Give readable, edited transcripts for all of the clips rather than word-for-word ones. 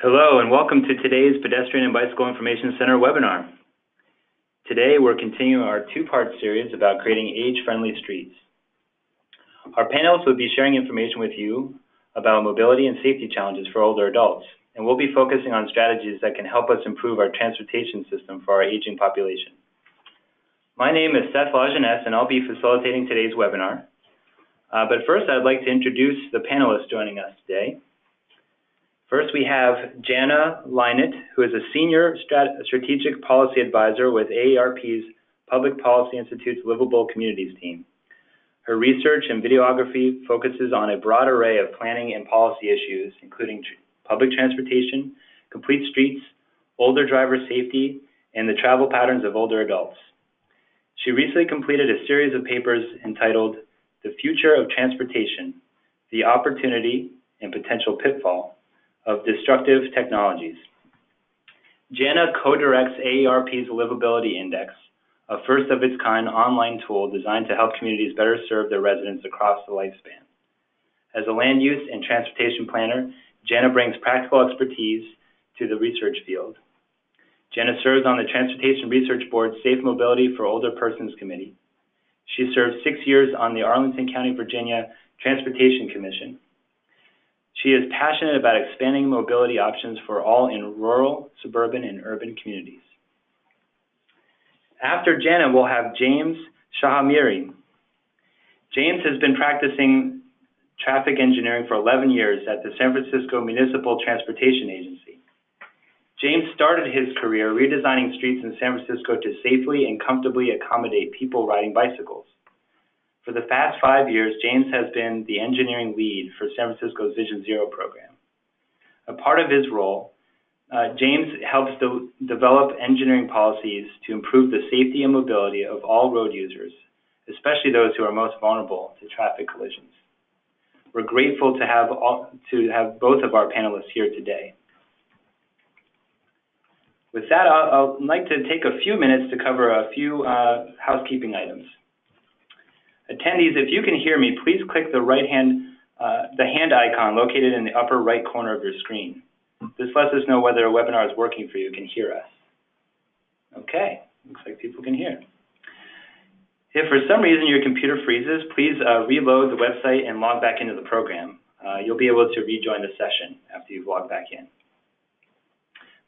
Hello and welcome to today's Pedestrian and Bicycle Information Center webinar. Today we're continuing our two-part series about creating age-friendly streets. Our panelists will be sharing information with you about mobility and safety challenges for older adults, and we'll be focusing on strategies that can help us improve our transportation system for our aging population. My name is Seth Lajeunesse and I'll be facilitating today's webinar. But first I'd like to introduce the panelists joining us today. First, we have Jana Leinert, who is a Senior Strategic Policy Advisor with AARP's Public Policy Institute's Livable Communities team. Her research and videography focuses on a broad array of planning and policy issues, including public transportation, complete streets, older driver safety, and the travel patterns of older adults. She recently completed a series of papers entitled The Future of Transportation, the Opportunity and Potential Pitfall of Destructive Technologies. Jana co-directs AARP's Livability Index, a first-of-its-kind online tool designed to help communities better serve their residents across the lifespan. As a land use and transportation planner, Jana brings practical expertise to the research field. Jana serves on the Transportation Research Board's Safe Mobility for Older Persons Committee. She served 6 years on the Arlington County, Virginia Transportation Commission. She is passionate about expanding mobility options for all in rural, suburban, and urban communities. After Jana, we'll have James Shahamiri. James has been practicing traffic engineering for 11 years at the San Francisco Municipal Transportation Agency. James started his career redesigning streets in San Francisco to safely and comfortably accommodate people riding bicycles. For the past 5 years, James has been the engineering lead for San Francisco's Vision Zero program. A part of his role, James helps develop engineering policies to improve the safety and mobility of all road users, especially those who are most vulnerable to traffic collisions. We're grateful to have both of our panelists here today. With that, I'd like to take a few minutes to cover a few housekeeping items. Attendees, if you can hear me, please click the hand icon located in the upper right corner of your screen. This lets us know whether a webinar is working for you and can hear us. Okay, looks like people can hear. If for some reason your computer freezes, please reload the website and log back into the program. You'll be able to rejoin the session after you've logged back in.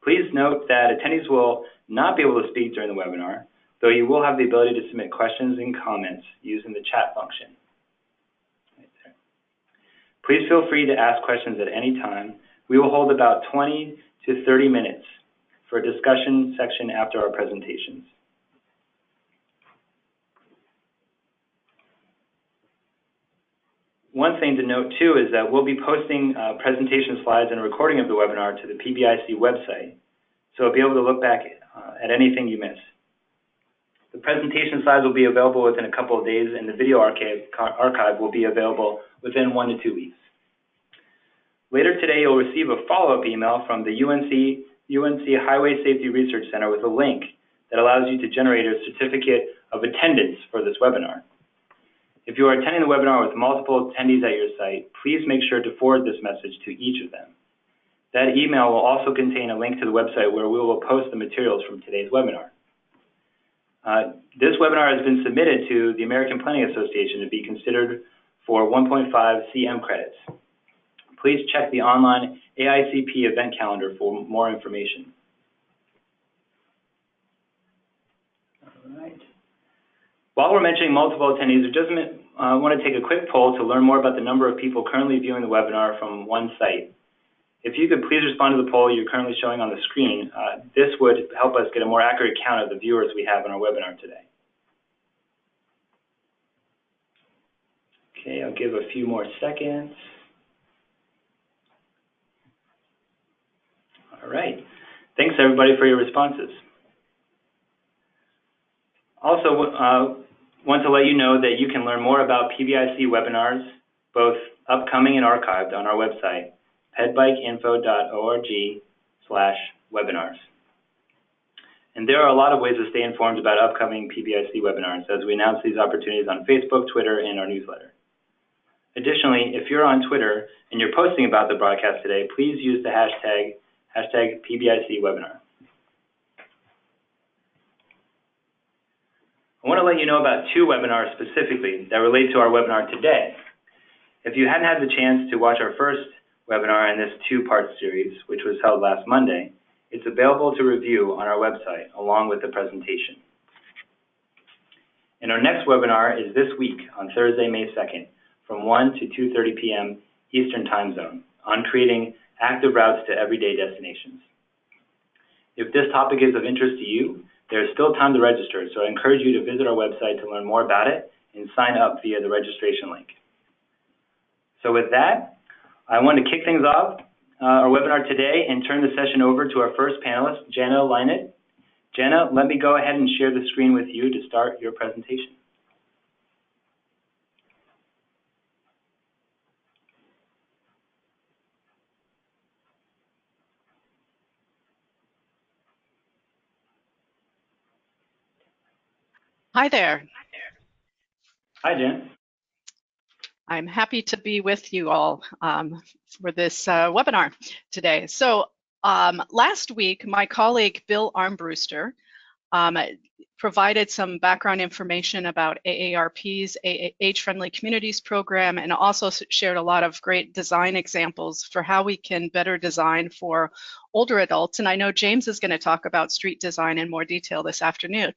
Please note that attendees will not be able to speak during the webinar, though you will have the ability to submit questions and comments using the chat function. Right there. Please feel free to ask questions at any time. We will hold about 20 to 30 minutes for a discussion section after our presentations. One thing to note too is that we'll be posting presentation slides and a recording of the webinar to the PBIC website, so you'll be able to look back at anything you missed. The presentation slides will be available within a couple of days, and the video archive will be available within 1 to 2 weeks. Later today, you'll receive a follow-up email from the UNC Highway Safety Research Center with a link that allows you to generate a certificate of attendance for this webinar. If you are attending the webinar with multiple attendees at your site, please make sure to forward this message to each of them. That email will also contain a link to the website where we will post the materials from today's webinar. This webinar has been submitted to the American Planning Association to be considered for 1.5 CM credits. Please check the online AICP event calendar for more information. All right. While we're mentioning multiple attendees, we just want to take a quick poll to learn more about the number of people currently viewing the webinar from one site. If you could please respond to the poll you're currently showing on the screen, this would help us get a more accurate count of the viewers we have on our webinar today. Okay, I'll give a few more seconds. All right, thanks everybody for your responses. Also, want to let you know that you can learn more about PBIC webinars, both upcoming and archived, on our website, pedbikeinfo.org/webinars. And there are a lot of ways to stay informed about upcoming PBIC webinars as we announce these opportunities on Facebook, Twitter, and our newsletter. Additionally, if you're on Twitter and you're posting about the broadcast today, please use the hashtag #PBIC webinar. I want to let you know about two webinars specifically that relate to our webinar today. If you hadn't had the chance to watch our first webinar in this two-part series, which was held last Monday, it's available to review on our website along with the presentation. And our next webinar is this week on Thursday, May 2nd, from 1 to 2:30 p.m. Eastern Time Zone on creating active routes to everyday destinations. If this topic is of interest to you, there is still time to register, so I encourage you to visit our website to learn more about it and sign up via the registration link. So with that, I want to kick things off our webinar today and turn the session over to our first panelist, Jana Leinert. Jana, let me go ahead and share the screen with you to start your presentation. Hi there. Hi, Jan. I'm happy to be with you all for this webinar today. So last week, my colleague Bill Armbruster provided some background information about AARP's Age-Friendly Communities program, and also shared a lot of great design examples for how we can better design for older adults. And I know James is going to talk about street design in more detail this afternoon.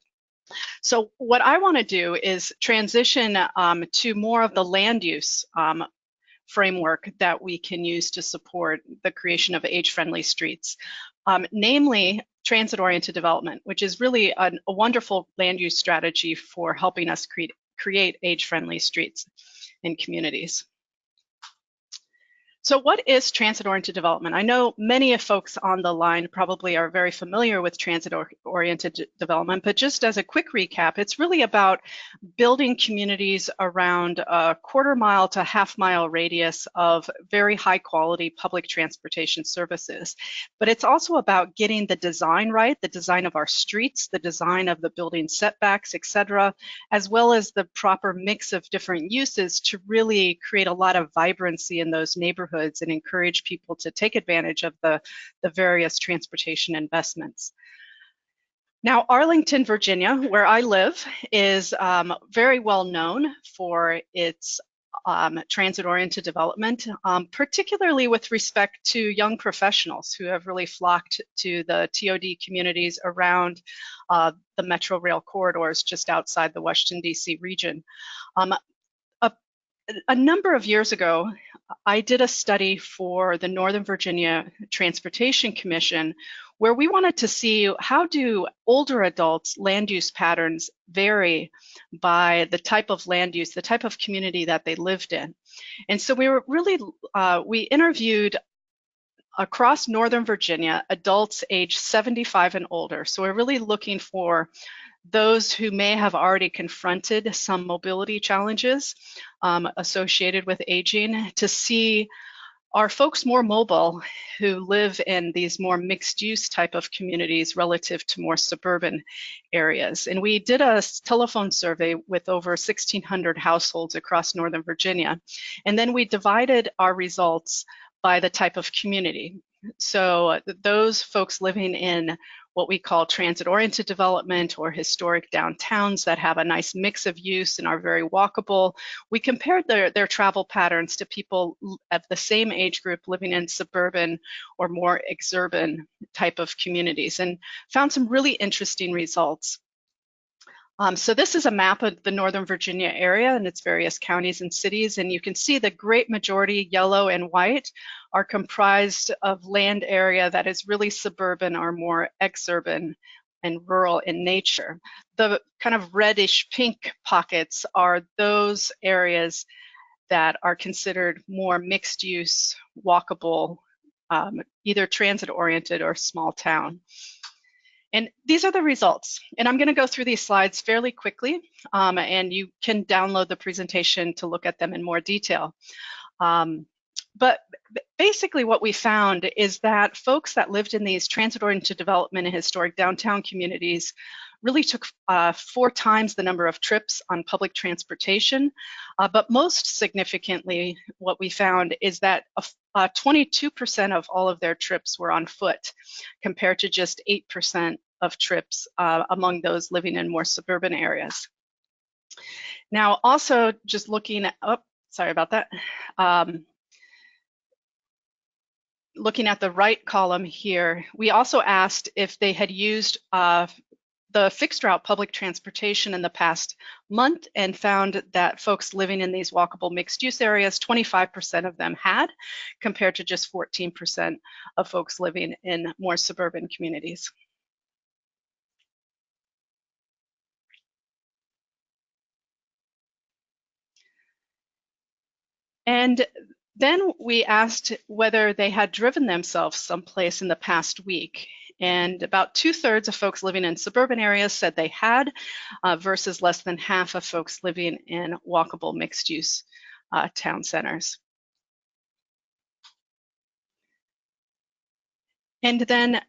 So what I want to do is transition to more of the land use framework that we can use to support the creation of age-friendly streets, namely transit-oriented development, which is really a wonderful land use strategy for helping us create age-friendly streets in communities. So what is transit-oriented development? I know many of folks on the line probably are very familiar with transit-oriented development, but just as a quick recap, it's really about building communities around a quarter-mile to half-mile radius of very high-quality public transportation services. But it's also about getting the design right, the design of our streets, the design of the building setbacks, etc., as well as the proper mix of different uses to really create a lot of vibrancy in those neighborhoods and encourage people to take advantage of the various transportation investments. Now, Arlington, Virginia, where I live, is very well known for its transit-oriented development, particularly with respect to young professionals who have really flocked to the TOD communities around the Metro Rail corridors just outside the Washington, D.C. region. A number of years ago, I did a study for the Northern Virginia Transportation Commission where we wanted to see how do older adults' land use patterns vary by the type of land use, the type of community that they lived in. And so we were really, we interviewed across Northern Virginia adults age 75 and older. So we're really looking for those who may have already confronted some mobility challenges associated with aging, to see are folks more mobile who live in these more mixed use type of communities relative to more suburban areas. And we did a telephone survey with over 1,600 households across Northern Virginia. And then we divided our results by the type of community. So those folks living in what we call transit-oriented development or historic downtowns that have a nice mix of use and are very walkable, we compared their travel patterns to people of the same age group living in suburban or more exurban type of communities, and found some really interesting results. So this is a map of the Northern Virginia area and its various counties and cities, and you can see the great majority, yellow and white, are comprised of land area that is really suburban or more exurban and rural in nature. The kind of reddish pink pockets are those areas that are considered more mixed use, walkable, either transit-oriented or small town. And these are the results. And I'm going to go through these slides fairly quickly, and you can download the presentation to look at them in more detail. But basically what we found is that folks that lived in these transit-oriented development and historic downtown communities really took 4 times the number of trips on public transportation. But most significantly, what we found is that 22% of all of their trips were on foot, compared to just 8% of trips among those living in more suburban areas. Now, also just looking at, sorry about that. Looking at the right column here, we also asked if they had used the fixed route public transportation in the past month, and found that folks living in these walkable mixed use areas, 25% of them had, compared to just 14% of folks living in more suburban communities. And then we asked whether they had driven themselves someplace in the past week. And about 2/3 of folks living in suburban areas said they had, versus less than half of folks living in walkable mixed-use town centers. And then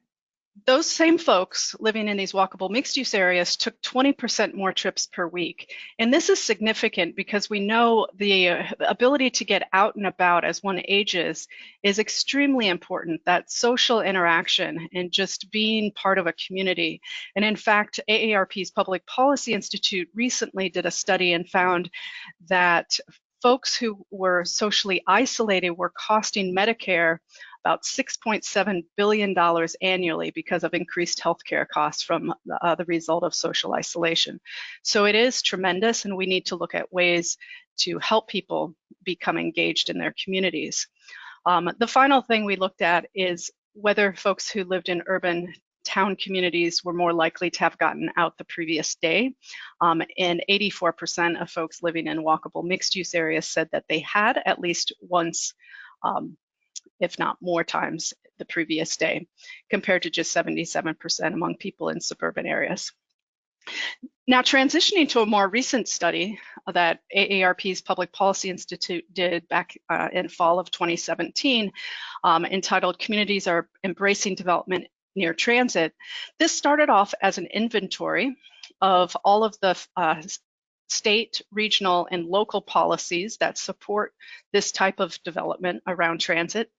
those same folks living in these walkable mixed-use areas took 20% more trips per week. And this is significant because we know the ability to get out and about as one ages is extremely important, that social interaction and just being part of a community. And in fact, AARP's Public Policy Institute recently did a study and found that folks who were socially isolated were costing Medicare about $6.7 billion annually because of increased healthcare costs from the result of social isolation. So it is tremendous, and we need to look at ways to help people become engaged in their communities. The final thing we looked at is whether folks who lived in urban town communities were more likely to have gotten out the previous day. And 84% of folks living in walkable mixed-use areas said that they had at least once, if not more times, the previous day, compared to just 77% among people in suburban areas. Now, transitioning to a more recent study that AARP's Public Policy Institute did back in fall of 2017, entitled Communities Are Embracing Development Near Transit. This started off as an inventory of all of the state, regional, and local policies that support this type of development around transit.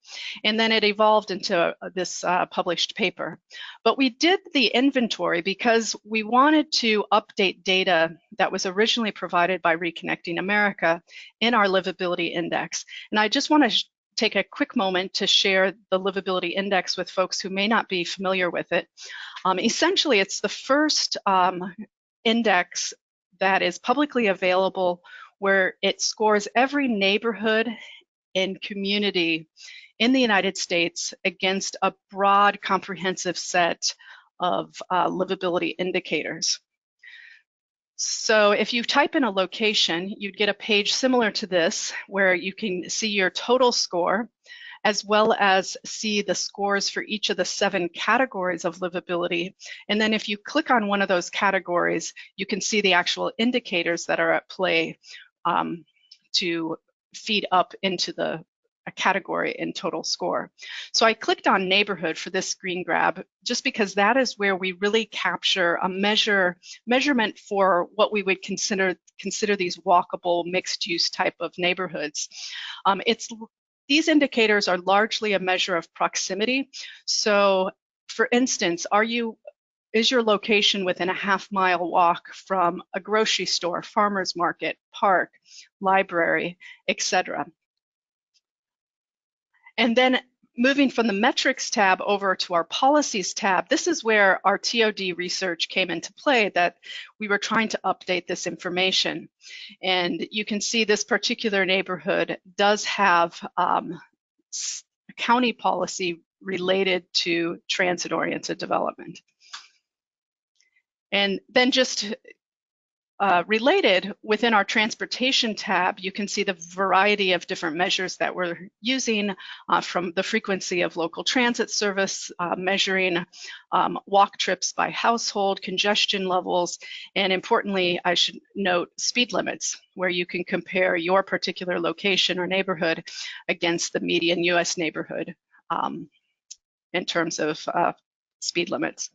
And then it evolved into this published paper. But we did the inventory because we wanted to update data that was originally provided by Reconnecting America in our livability index. And I just want to take a quick moment to share the livability index with folks who may not be familiar with it. Essentially, it's the first index that is publicly available, where it scores every neighborhood and community in the United States against a broad, comprehensive set of livability indicators. So if you type in a location, you'd get a page similar to this, where you can see your total score, as well as see the scores for each of the 7 categories of livability. And then if you click on one of those categories, you can see the actual indicators that are at play to feed up into the category and total score. So I clicked on neighborhood for this screen grab, just because that is where we really capture a measurement for what we would consider these walkable mixed-use type of neighborhoods. These indicators are largely a measure of proximity. So, for instance, is your location within a half-mile walk from a grocery store, farmer's market, park, library, etc.? And then moving from the metrics tab over to our policies tab, this is where our TOD research came into play, that we were trying to update this information. And you can see this particular neighborhood does have a county policy related to transit-oriented development. And then just related, within our transportation tab, you can see the variety of different measures that we're using, from the frequency of local transit service, measuring walk trips by household, congestion levels, and importantly, I should note, speed limits, where you can compare your particular location or neighborhood against the median US neighborhood in terms of speed limits.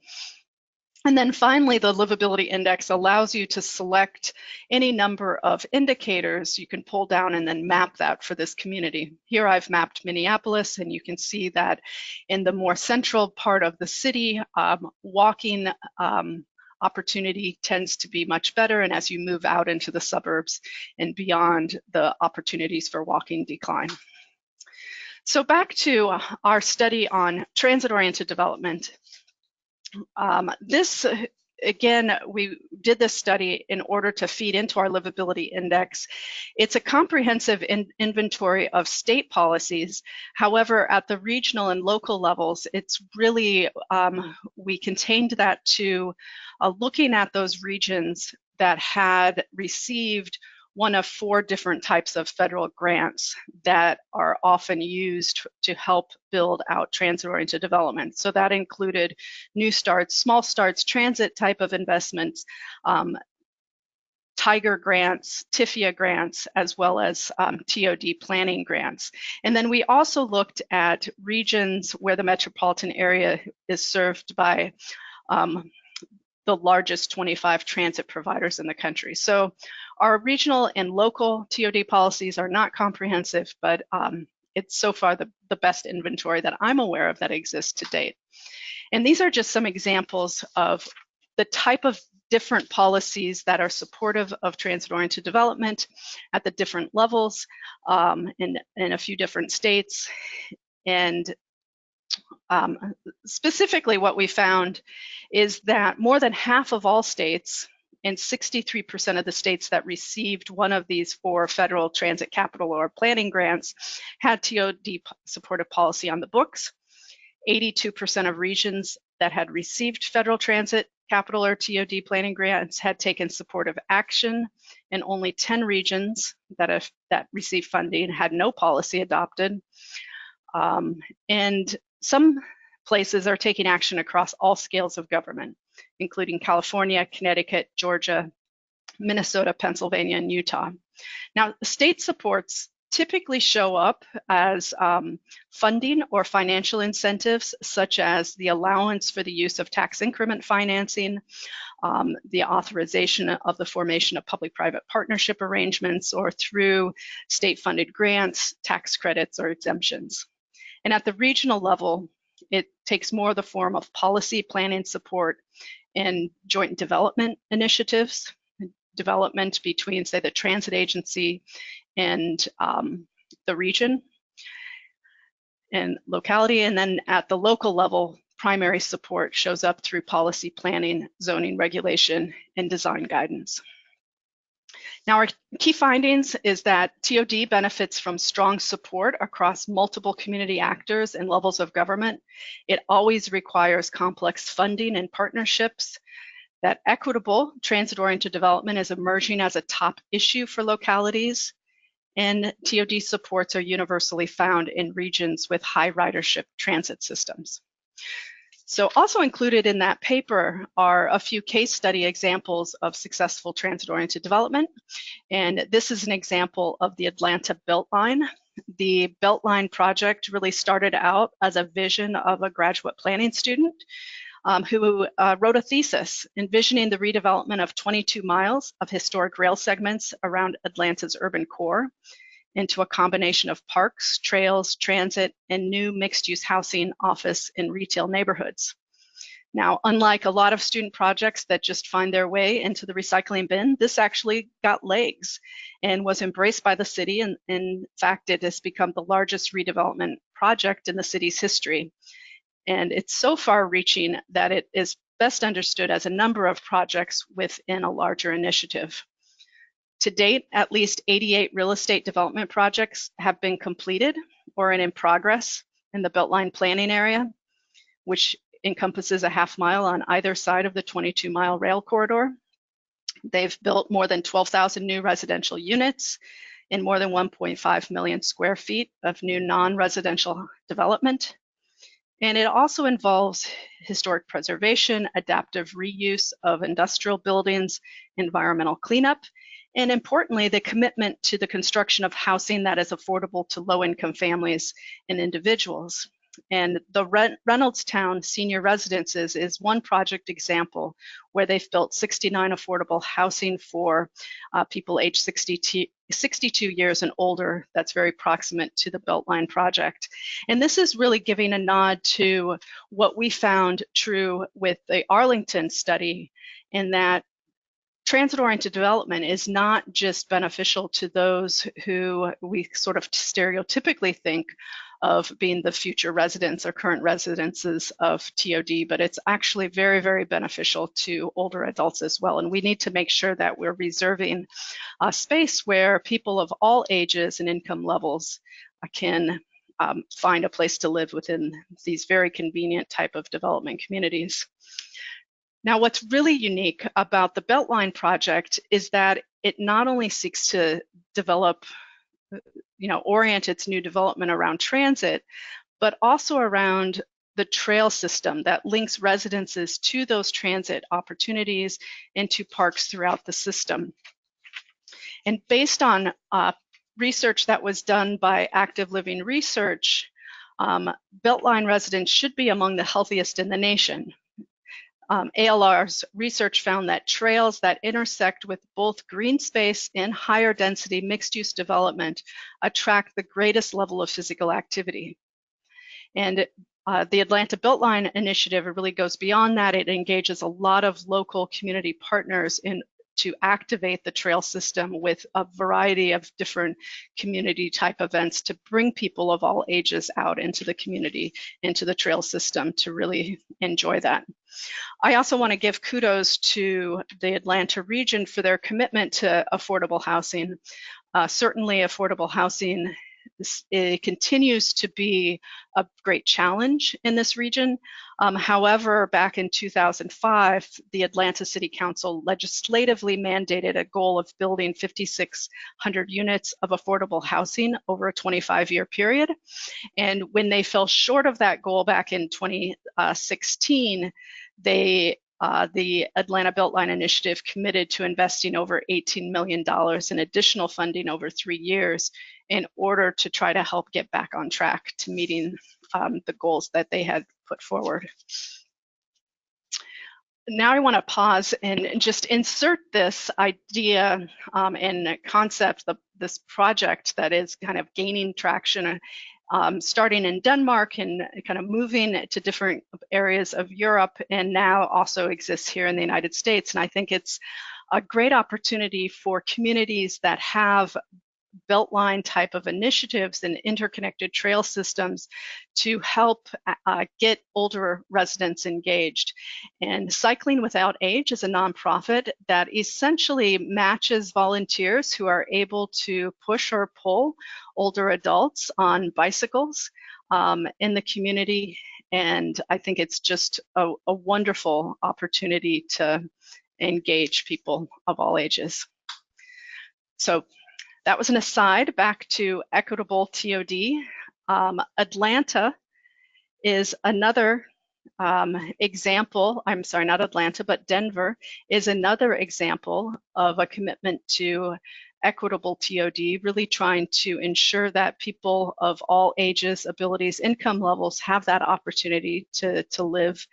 And then finally, the livability index allows you to select any number of indicators you can pull down and then map that for this community. Here I've mapped Minneapolis, and you can see that in the more central part of the city, walking opportunity tends to be much better, and as you move out into the suburbs and beyond, the opportunities for walking decline. So back to our study on transit-oriented development. Again, we did this study in order to feed into our livability index. It's a comprehensive inventory of state policies. However, at the regional and local levels, it's really, we contained that to looking at those regions that had received one of 4 different types of federal grants that are often used to help build out transit-oriented development. So that included new starts, small starts, transit type of investments, Tiger grants, TIFIA grants, as well as TOD planning grants. And then we also looked at regions where the metropolitan area is served by the largest 25 transit providers in the country. So our regional and local TOD policies are not comprehensive, but it's so far the best inventory that I'm aware of that exists to date. And these are just some examples of the type of different policies that are supportive of transit-oriented development at the different levels in a few different states. And specifically what we found is that more than half of all states and 63% of the states that received one of these 4 federal transit capital or planning grants had TOD supportive policy on the books. 82% of regions that had received federal transit capital or TOD planning grants had taken supportive action, and only 10 regions that received funding had no policy adopted. And some places are taking action across all scales of government, including California, Connecticut, Georgia, Minnesota, Pennsylvania, and Utah. Now, state supports typically show up as funding or financial incentives, such as the allowance for the use of tax increment financing, the authorization of the formation of public-private partnership arrangements, or through state-funded grants, tax credits, or exemptions. And at the regional level, it takes more the form of policy planning support and joint development initiatives, development between, say, the transit agency and the region and locality. And then at the local level, primary support shows up through policy planning, zoning regulation, and design guidance. Now, our key findings is that TOD benefits from strong support across multiple community actors and levels of government. It always requires complex funding and partnerships. That equitable transit-oriented development is emerging as a top issue for localities, and TOD supports are universally found in regions with high ridership transit systems. So also included in that paper are a few case study examples of successful transit-oriented development. And this is an example of the Atlanta Beltline. The Beltline project really started out as a vision of a graduate planning student who wrote a thesis envisioning the redevelopment of 22 miles of historic rail segments around Atlanta's urban core into a combination of parks, trails, transit, and new mixed-use housing, office, and retail neighborhoods. Now, unlike a lot of student projects that just find their way into the recycling bin, this actually got legs and was embraced by the city. And in fact, it has become the largest redevelopment project in the city's history. And it's so far-reaching that it is best understood as a number of projects within a larger initiative. To date, at least 88 real estate development projects have been completed or are in progress in the Beltline planning area, which encompasses a half mile on either side of the 22-mile rail corridor. They've built more than 12,000 new residential units and more than 1.5 million square feet of new non-residential development. And it also involves historic preservation, adaptive reuse of industrial buildings, environmental cleanup, and importantly, the commitment to the construction of housing that is affordable to low-income families and individuals. And the Reynoldstown Senior Residences is one project example where they've built 69 affordable housing for people aged 62 years and older. That's very proximate to the Beltline project. And this is really giving a nod to what we found true with the Arlington study, in that transit-oriented development is not just beneficial to those who we sort of stereotypically think of being the future residents or current residences of TOD, but it's actually very, very beneficial to older adults as well. And we need to make sure that we're reserving a space where people of all ages and income levels can find a place to live within these very convenient type of development communities. Now, what's really unique about the Beltline project is that it not only seeks to develop, orient its new development around transit, but also around the trail system that links residences to those transit opportunities and to parks throughout the system. And based on research that was done by Active Living Research, Beltline residents should be among the healthiest in the nation. ALR's research found that trails that intersect with both green space and higher density mixed-use development attract the greatest level of physical activity. And the Atlanta Beltline initiative really goes beyond that. It engages a lot of local community partners to activate the trail system with a variety of different community type events to bring people of all ages out into the community, into the trail system, to really enjoy that. I also want to give kudos to the Atlanta region for their commitment to affordable housing. Certainly affordable housing it continues to be a great challenge in this region. However, back in 2005, the Atlanta City Council legislatively mandated a goal of building 5,600 units of affordable housing over a 25-year period. And when they fell short of that goal back in 2016, the Atlanta Beltline Initiative committed to investing over $18 million in additional funding over 3 years in order to try to help get back on track to meeting the goals that they had put forward. Now I want to pause and just insert this idea and concept, this project that is kind of gaining traction, starting in Denmark and kind of moving to different areas of Europe, and now also exists here in the United States. And I think it's a great opportunity for communities that have Beltline type of initiatives and interconnected trail systems to help get older residents engaged. And Cycling Without Age is a nonprofit that essentially matches volunteers who are able to push or pull older adults on bicycles in the community. And I think it's just a wonderful opportunity to engage people of all ages. So that was an aside. Back to equitable TOD. Atlanta is another example. I'm sorry, not Atlanta, but Denver is another example of a commitment to equitable TOD, really trying to ensure that people of all ages, abilities, income levels have that opportunity to live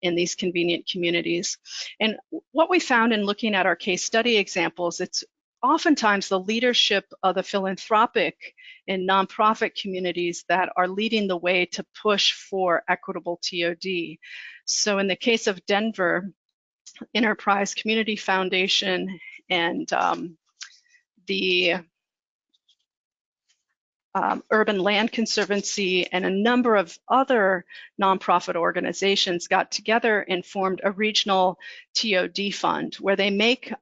in these convenient communities. And what we found in looking at our case study examples, it's oftentimes the leadership of the philanthropic and nonprofit communities that are leading the way to push for equitable TOD. So in the case of Denver, Enterprise Community Foundation and the Urban Land Conservancy and a number of other nonprofit organizations got together and formed a regional TOD fund where they make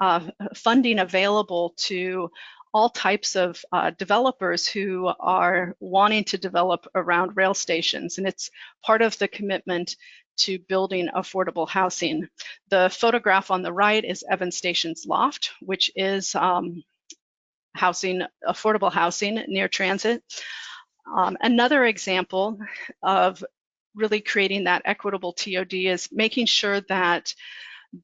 funding available to all types of developers who are wanting to develop around rail stations. And it's part of the commitment to building affordable housing. The photograph on the right is Evans Station's loft, which is affordable housing near transit. Another example of really creating that equitable TOD is making sure that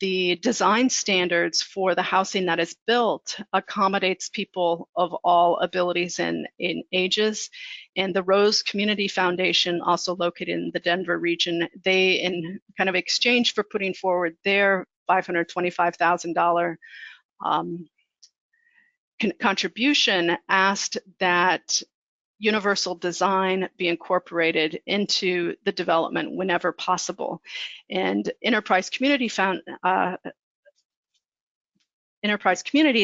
the design standards for the housing that is built accommodates people of all abilities and in ages. And the Rose Community Foundation, also located in the Denver region, they, in kind of exchange for putting forward their $525,000 contribution, asked that universal design be incorporated into the development whenever possible. And Enterprise Community,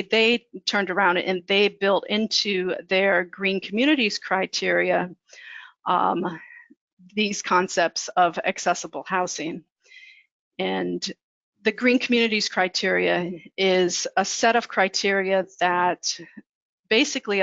they turned around and they built into their green communities criteria these concepts of accessible housing. And the green communities criteria is a set of criteria that basically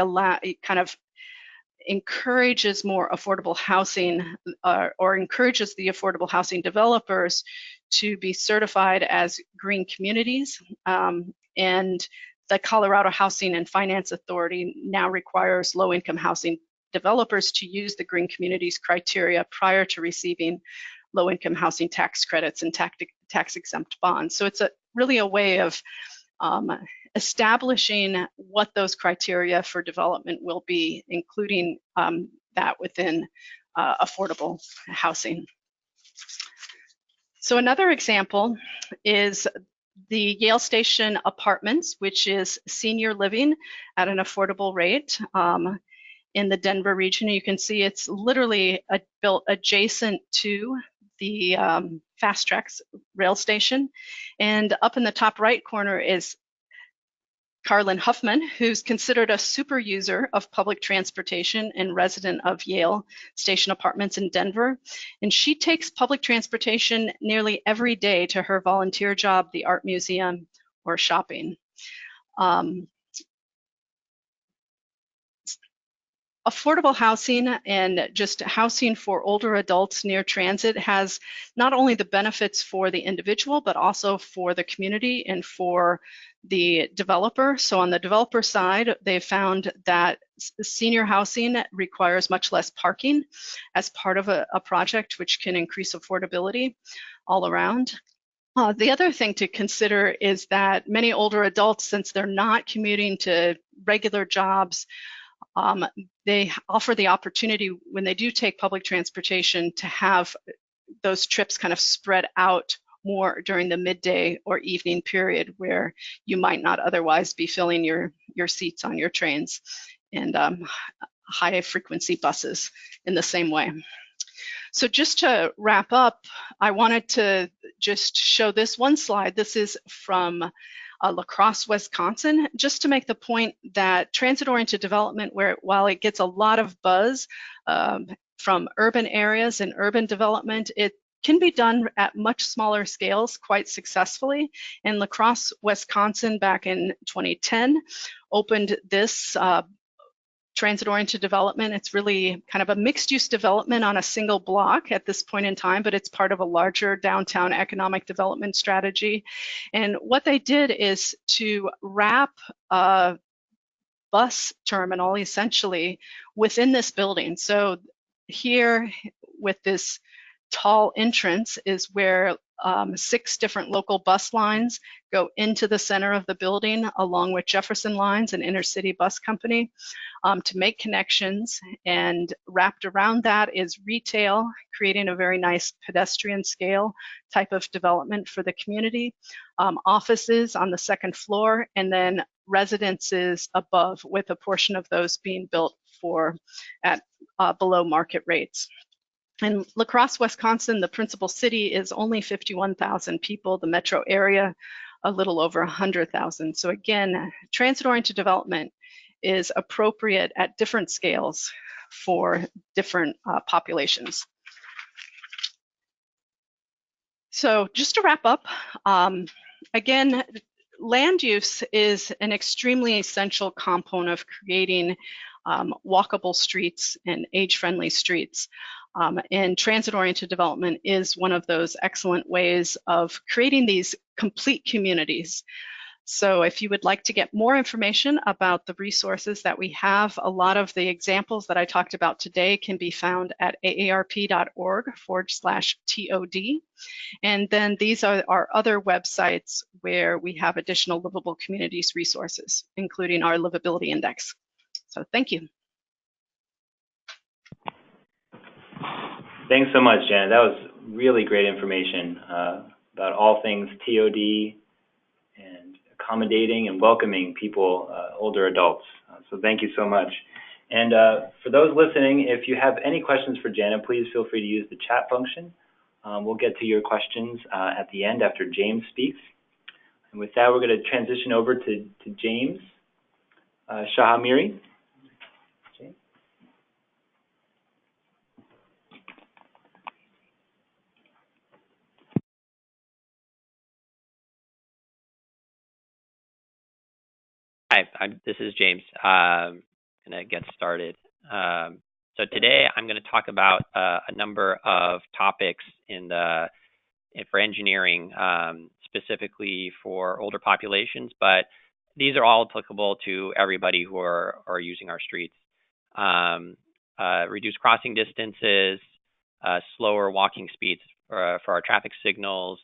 encourages more affordable housing, or encourages the affordable housing developers to be certified as green communities. And the Colorado Housing and Finance Authority now requires low-income housing developers to use the green communities criteria prior to receiving low-income housing tax credits and tax-exempt bonds. So it's really a way of establishing what those criteria for development will be, including that within affordable housing. So another example is the Yale Station Apartments, which is senior living at an affordable rate in the Denver region. You can see it's literally built adjacent to the Fast Tracks rail station. And up in the top right corner is Carlin Huffman, who's considered a super user of public transportation and resident of Yale Station Apartments in Denver. And she takes public transportation nearly every day to her volunteer job, the art museum, or shopping. Affordable housing and just housing for older adults near transit has not only the benefits for the individual, but also for the community and for the developer. So on the developer side, they found that senior housing requires much less parking as part of a project, which can increase affordability all around. The other thing to consider is that many older adults, since they're not commuting to regular jobs, they offer the opportunity when they do take public transportation to have those trips kind of spread out more during the midday or evening period, where you might not otherwise be filling your seats on your trains and high frequency buses in the same way. So just to wrap up, I wanted to just show this one slide. This is from La Crosse, Wisconsin, just to make the point that transit-oriented development, while it gets a lot of buzz from urban areas and urban development, it can be done at much smaller scales quite successfully. And La Crosse, Wisconsin, back in 2010, opened this transit-oriented development. It's really kind of a mixed-use development on a single block at this point in time, but it's part of a larger downtown economic development strategy. And what they did is to wrap a bus terminal essentially within this building. So here with this tall entrance is where 6 different local bus lines go into the center of the building, along with Jefferson Lines and Intercity Bus Company, to make connections. And wrapped around that is retail, creating a very nice pedestrian scale type of development for the community, offices on the 2nd floor, and then residences above, with a portion of those being built at below market rates. In La Crosse, Wisconsin, the principal city is only 51,000 people, the metro area a little over 100,000. So again, transit-oriented development is appropriate at different scales for different populations. So just to wrap up, again, land use is an extremely essential component of creating walkable streets and age-friendly streets. And transit-oriented development is one of those excellent ways of creating these complete communities. So if you would like to get more information about the resources that we have, a lot of the examples that I talked about today can be found at aarp.org/TOD. And then these are our other websites where we have additional livable communities resources, including our livability index. So thank you. Thanks so much, Janet. That was really great information about all things TOD and accommodating and welcoming people, older adults. So thank you so much. And for those listening, if you have any questions for Janet, please feel free to use the chat function. We'll get to your questions at the end after James speaks. And with that, we're going to transition over to James Shahamiri. Hi, this is James. I'm going to get started. So today I'm going to talk about a number of topics for engineering, specifically for older populations, but these are all applicable to everybody who are using our streets. Reduced crossing distances, slower walking speeds for our traffic signals,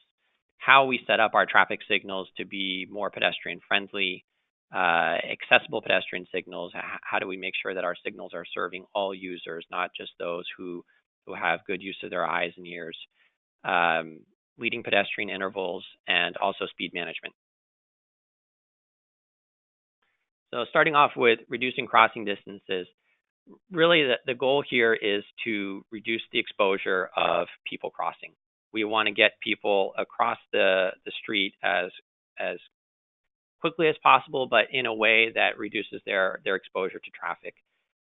how we set up our traffic signals to be more pedestrian friendly, accessible pedestrian signals. How do we make sure that our signals are serving all users, not just those who have good use of their eyes and ears, leading pedestrian intervals, and also speed management. So starting off with reducing crossing distances, really the goal here is to reduce the exposure of people crossing. We want to get people across the street as quickly as possible, but in a way that reduces their exposure to traffic.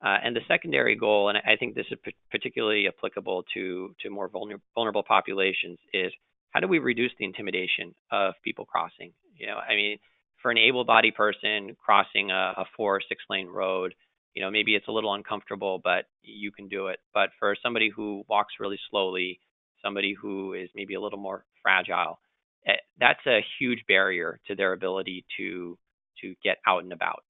And the secondary goal, and I think this is particularly applicable to more vulnerable populations, is how do we reduce the intimidation of people crossing? I mean, for an able-bodied person crossing a 4 or 6 lane road, maybe it's a little uncomfortable, but you can do it. But for somebody who walks really slowly, somebody who is maybe a little more fragile, that's a huge barrier to their ability to get out and about.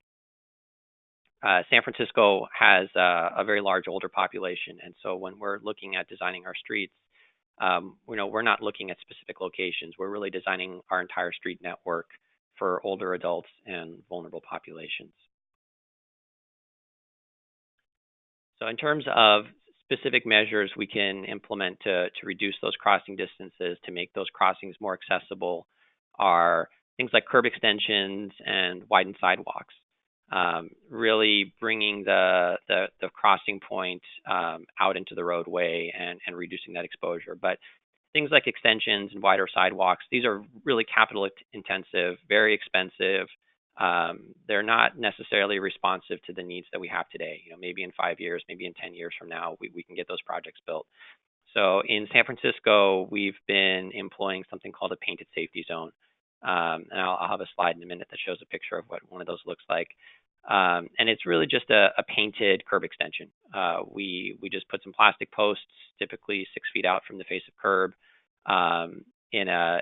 San Francisco has a very large older population, and so when we're looking at designing our streets, we're not looking at specific locations. We're really designing our entire street network for older adults and vulnerable populations. So in terms of specific measures we can implement to reduce those crossing distances, to make those crossings more accessible, are things like curb extensions and widened sidewalks. Really bringing the crossing point out into the roadway and reducing that exposure. But things like extensions and wider sidewalks, these are really capital intensive, very expensive. They're not necessarily responsive to the needs that we have today. Maybe in 5 years, maybe in 10 years from now, we can get those projects built. So in San Francisco, we've been employing something called a painted safety zone. And I'll have a slide in a minute that shows a picture of what one of those looks like. And it's really just a painted curb extension. We just put some plastic posts, typically 6 feet out from the face of curb, in a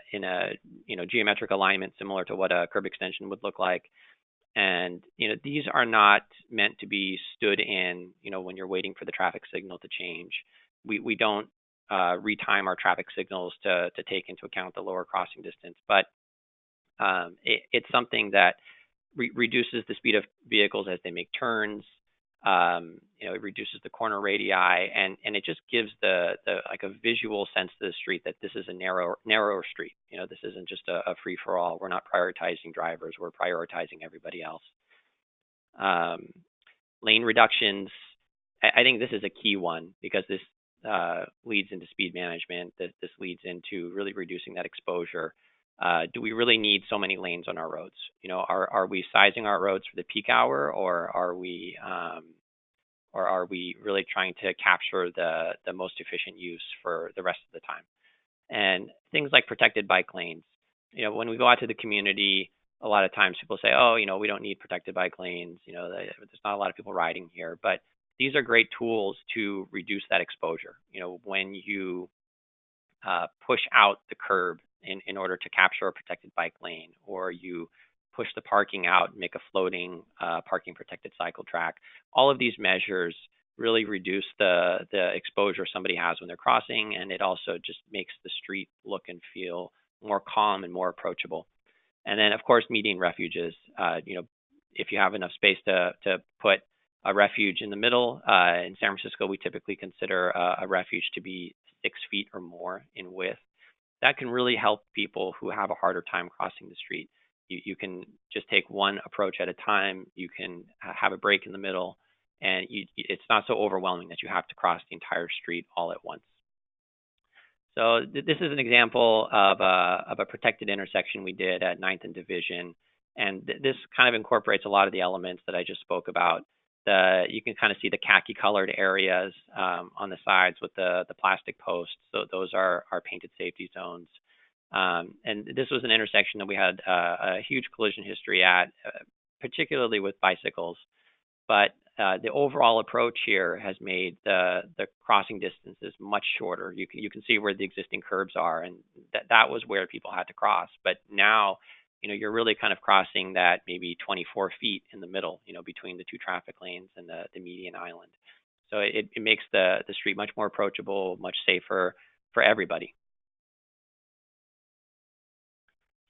geometric alignment similar to what a curb extension would look like. And these are not meant to be stood in when you're waiting for the traffic signal to change. We don't retime our traffic signals to take into account the lower crossing distance, but it's something that reduces the speed of vehicles as they make turns. It reduces the corner radii, and it just gives the like a visual sense to the street that this is a narrower street. This isn't just a free for all. We're not prioritizing drivers. We're prioritizing everybody else. Lane reductions. I think this is a key one because this leads into speed management. This leads into really reducing that exposure. Do we really need so many lanes on our roads? Are we sizing our roads for the peak hour, or are we really trying to capture the most efficient use for the rest of the time? And things like protected bike lanes. When we go out to the community, a lot of times people say, oh, we don't need protected bike lanes. There's not a lot of people riding here, but these are great tools to reduce that exposure. When you push out the curb in order to capture a protected bike lane, or you push the parking out, make a floating parking protected cycle track. All of these measures really reduce the exposure somebody has when they're crossing, and it also just makes the street look and feel more calm and more approachable. And then, of course, median refuges. If you have enough space to put a refuge in the middle, in San Francisco, we typically consider a refuge to be 6 feet or more in width. That can really help people who have a harder time crossing the street. You can just take one approach at a time. You can have a break in the middle, and it's not so overwhelming that you have to cross the entire street all at once. So this is an example of a protected intersection we did at 9th and Division, and this kind of incorporates a lot of the elements that I just spoke about. You can kind of see the khaki-colored areas on the sides with the plastic posts. So those are our painted safety zones. And this was an intersection that we had a huge collision history at, particularly with bicycles. But the overall approach here has made the crossing distances much shorter. You can see where the existing curbs are, and that was where people had to cross. But now, you're really kind of crossing that maybe 24 feet in the middle, between the two traffic lanes and the median island. So it makes the street much more approachable, much safer for everybody.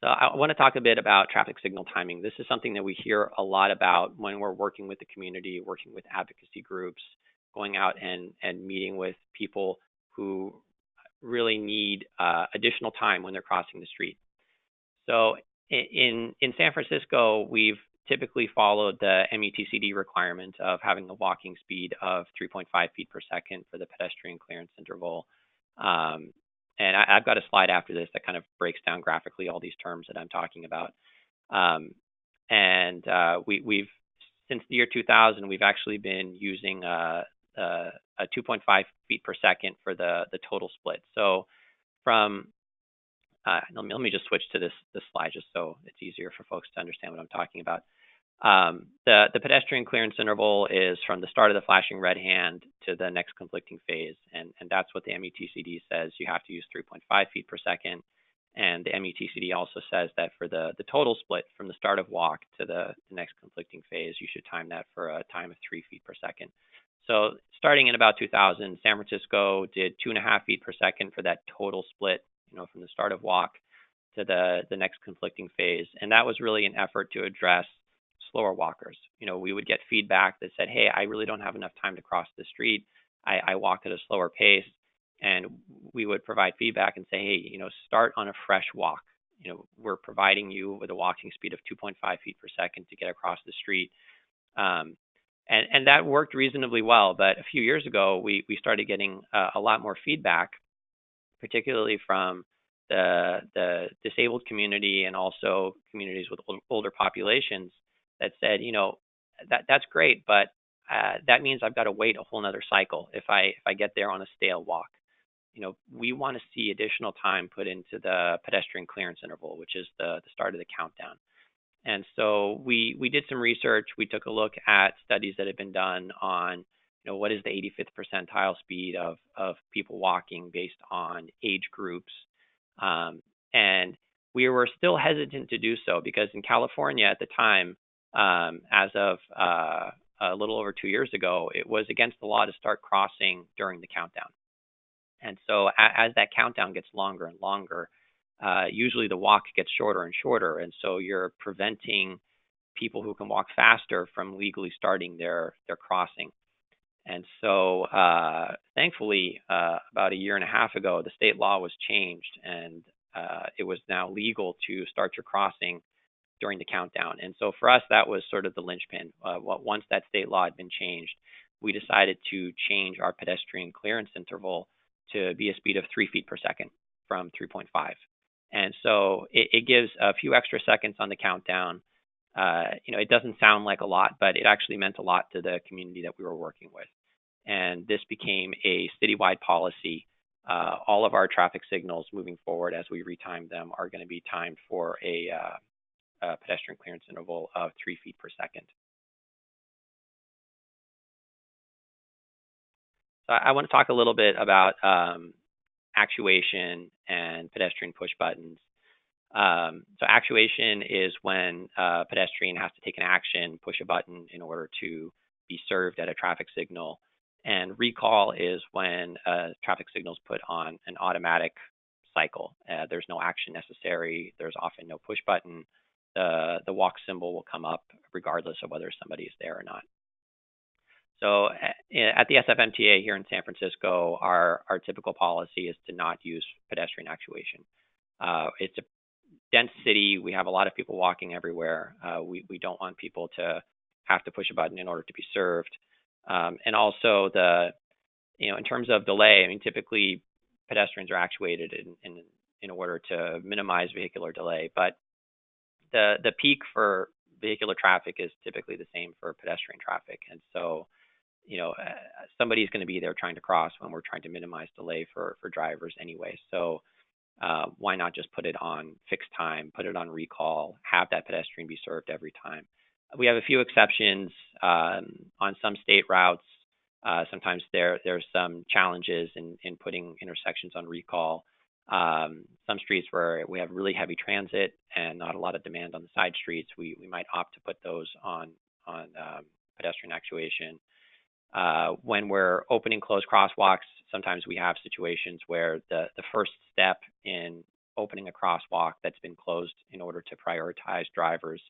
So I want to talk a bit about traffic signal timing. This is something that we hear a lot about when we're working with the community, working with advocacy groups, going out and meeting with people who really need additional time when they're crossing the street. So in San Francisco, we've typically followed the METCD requirement of having a walking speed of 3.5 feet per second for the pedestrian clearance interval. And I've got a slide after this that kind of breaks down graphically all these terms that I'm talking about. We've since the year 2000, we've actually been using a 2.5 feet per second for the total split. So from let me just switch to this slide just so it's easier for folks to understand what I'm talking about. The pedestrian clearance interval is from the start of the flashing red hand to the next conflicting phase, and that's what the METCD says. You have to use 3.5 feet per second, and the METCD also says that for the total split from the start of walk to the next conflicting phase, you should time that for a time of 3 feet per second. So starting in about 2000, San Francisco did 2.5 feet per second for that total split, from the start of walk to the next conflicting phase, and that was really an effort to address slower walkers. We would get feedback that said, hey, I really don't have enough time to cross the street. I walk at a slower pace. And we would provide feedback and say, hey, start on a fresh walk. We're providing you with a walking speed of 2.5 feet per second to get across the street. And that worked reasonably well. But a few years ago, we started getting a lot more feedback, particularly from the disabled community and also communities with older populations, that said, that's great, but that means I've got to wait a whole nother cycle if I get there on a stale walk. We want to see additional time put into the pedestrian clearance interval, which is the start of the countdown. And so we did some research. We took a look at studies that had been done on, what is the 85th percentile speed of people walking based on age groups. And we were still hesitant to do so because in California at the time, as of a little over 2 years ago, it was against the law to start crossing during the countdown. And so as that countdown gets longer and longer, usually the walk gets shorter and shorter. And so you're preventing people who can walk faster from legally starting their crossing. And so thankfully, about a year and a half ago, the state law was changed, and it was now legal to start your crossing during the countdown. And so for us, that was sort of the linchpin. Once that state law had been changed, we decided to change our pedestrian clearance interval to be a speed of 3 feet per second from 3.5. And so it gives a few extra seconds on the countdown. It doesn't sound like a lot, but it actually meant a lot to the community that we were working with. And this became a citywide policy. All of our traffic signals moving forward as we retime them are going to be timed for a pedestrian clearance interval of 3 feet per second. So I want to talk a little bit about actuation and pedestrian push buttons. So actuation is when a pedestrian has to take an action, push a button in order to be served at a traffic signal. And recall is when a traffic signal is put on an automatic cycle. There's no action necessary. There's often no push button. The walk symbol will come up regardless of whether somebody is there or not. So at the SFMTA here in San Francisco, our typical policy is to not use pedestrian actuation. It's a dense city. We have a lot of people walking everywhere. We don't want people to have to push a button in order to be served. And also in terms of delay, I mean, typically pedestrians are actuated in order to minimize vehicular delay, but the peak for vehicular traffic is typically the same for pedestrian traffic. And so, somebody's going to be there trying to cross when we're trying to minimize delay for drivers anyway. So why not just put it on fixed time, put it on recall, have that pedestrian be served every time. We have a few exceptions on some state routes. Sometimes there's some challenges in putting intersections on recall. Some streets where we have really heavy transit and not a lot of demand on the side streets, we might opt to put those on pedestrian actuation. When we're opening closed crosswalks, sometimes we have situations where the first step in opening a crosswalk that's been closed in order to prioritize drivers